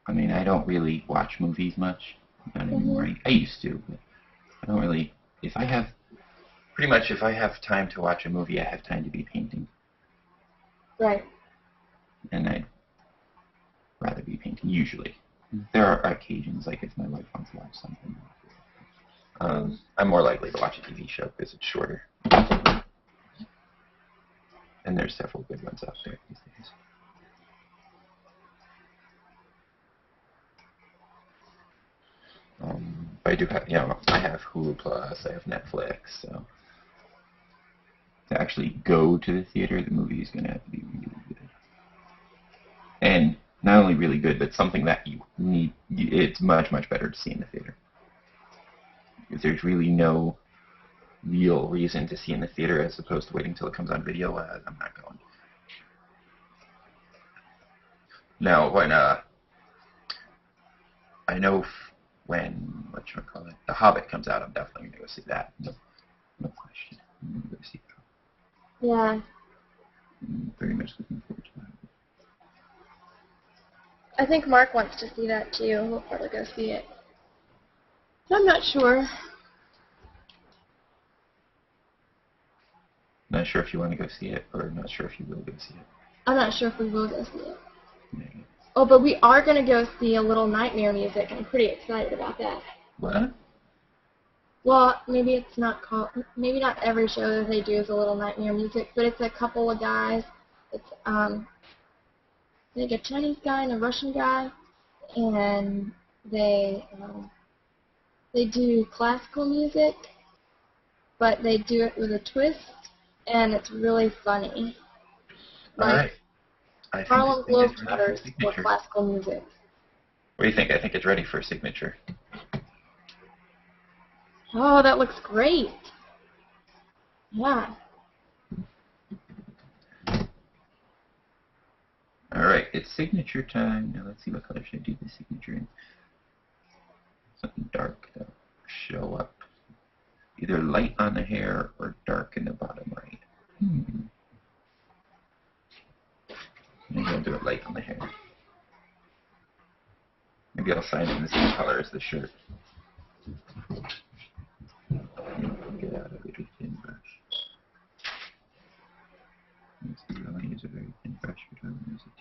I mean, I don't really watch movies much. Not anymore. I used to, but I don't really. If I have time to watch a movie, I have time to be painting. Right. And I'd rather be painting, usually. There are occasions, like if my wife wants to watch something. I'm more likely to watch a TV show because it's shorter. And there's several good ones out there these days. But I do have, I have Hulu Plus, I have Netflix, so to actually go to the theater, the movie is going to have to be really good. And not only really good, but something that you need, it's much, much better to see in the theater. Because there's really no real reason to see in the theater as opposed to waiting till it comes on video, I'm not going. Now, when I know when whatchamacallit, The Hobbit comes out, I'm definitely gonna go see that. No question. I'm gonna go see that. Yeah. I'm very much looking forward to that. I think Mark wants to see that too. We'll probably go see it. I'm not sure. Not sure if you want to go see it, or not sure if you will go see it. I'm not sure if we will go see it. Maybe. Oh, but we are going to go see A Little Nightmare Music. I'm pretty excited about that. What? Well, maybe it's not called, maybe not every show that they do is A Little Nightmare Music, but it's a couple of guys. It's like a Chinese guy and a Russian guy, and they do classical music, but they do it with a twist, and it's really funny. All right. I think Harlem this thing is ready for Globetrotters for signature. classical music. What do you think? I think it's ready for signature. Oh, that looks great. Yeah. All right, it's signature time. Now let's see what color should I do the signature in. Something dark that'll show up. Either light on the hair or dark in the bottom right. Maybe I'll do it light on the hair. Maybe I'll sign in the same color as the shirt. Get out a really thin brush. Let's see, I want to use a very thin brush, but I don't use it.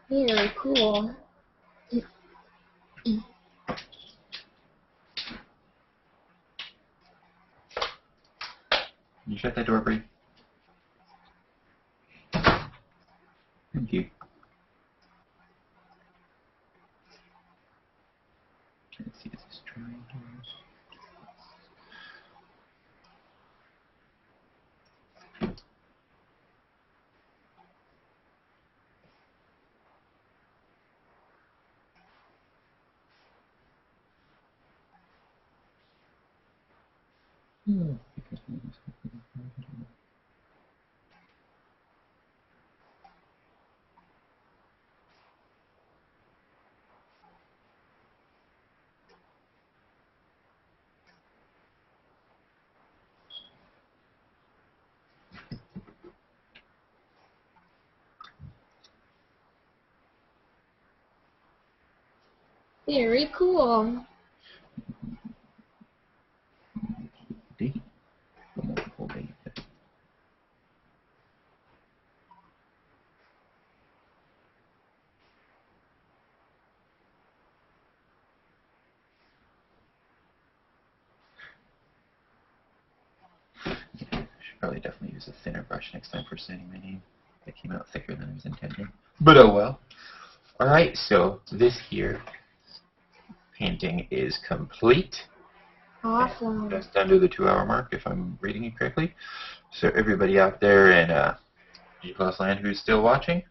Very cool. Can you shut that door, Bree? Thank you. Let's see, is this drying here? Very cool. Date. Multiple date. Should probably definitely use a thinner brush next time for signing my name. That came out thicker than I was intending. But oh well. Alright, so this here painting is complete. Awesome. Just under the 2-hour mark, if I'm reading it correctly. So everybody out there in G-Class land who's still watching,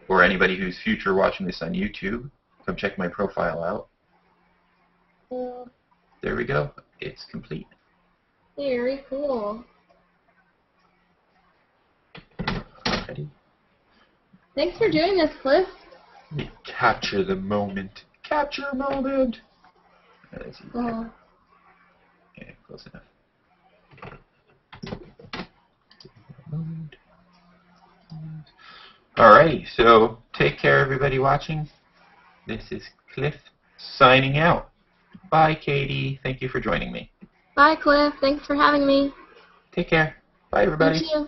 or anybody who's future watching this on YouTube, come check my profile out. There we go. It's complete. Very cool. Ready? Thanks for doing this, Cliff. Capture the moment. Capture a moment. Let's see. Oh. Okay, close enough. Alrighty, so take care, everybody watching. This is Cliff signing out. Bye, Katie. Thank you for joining me. Bye, Cliff. Thanks for having me. Take care. Bye, everybody. You too.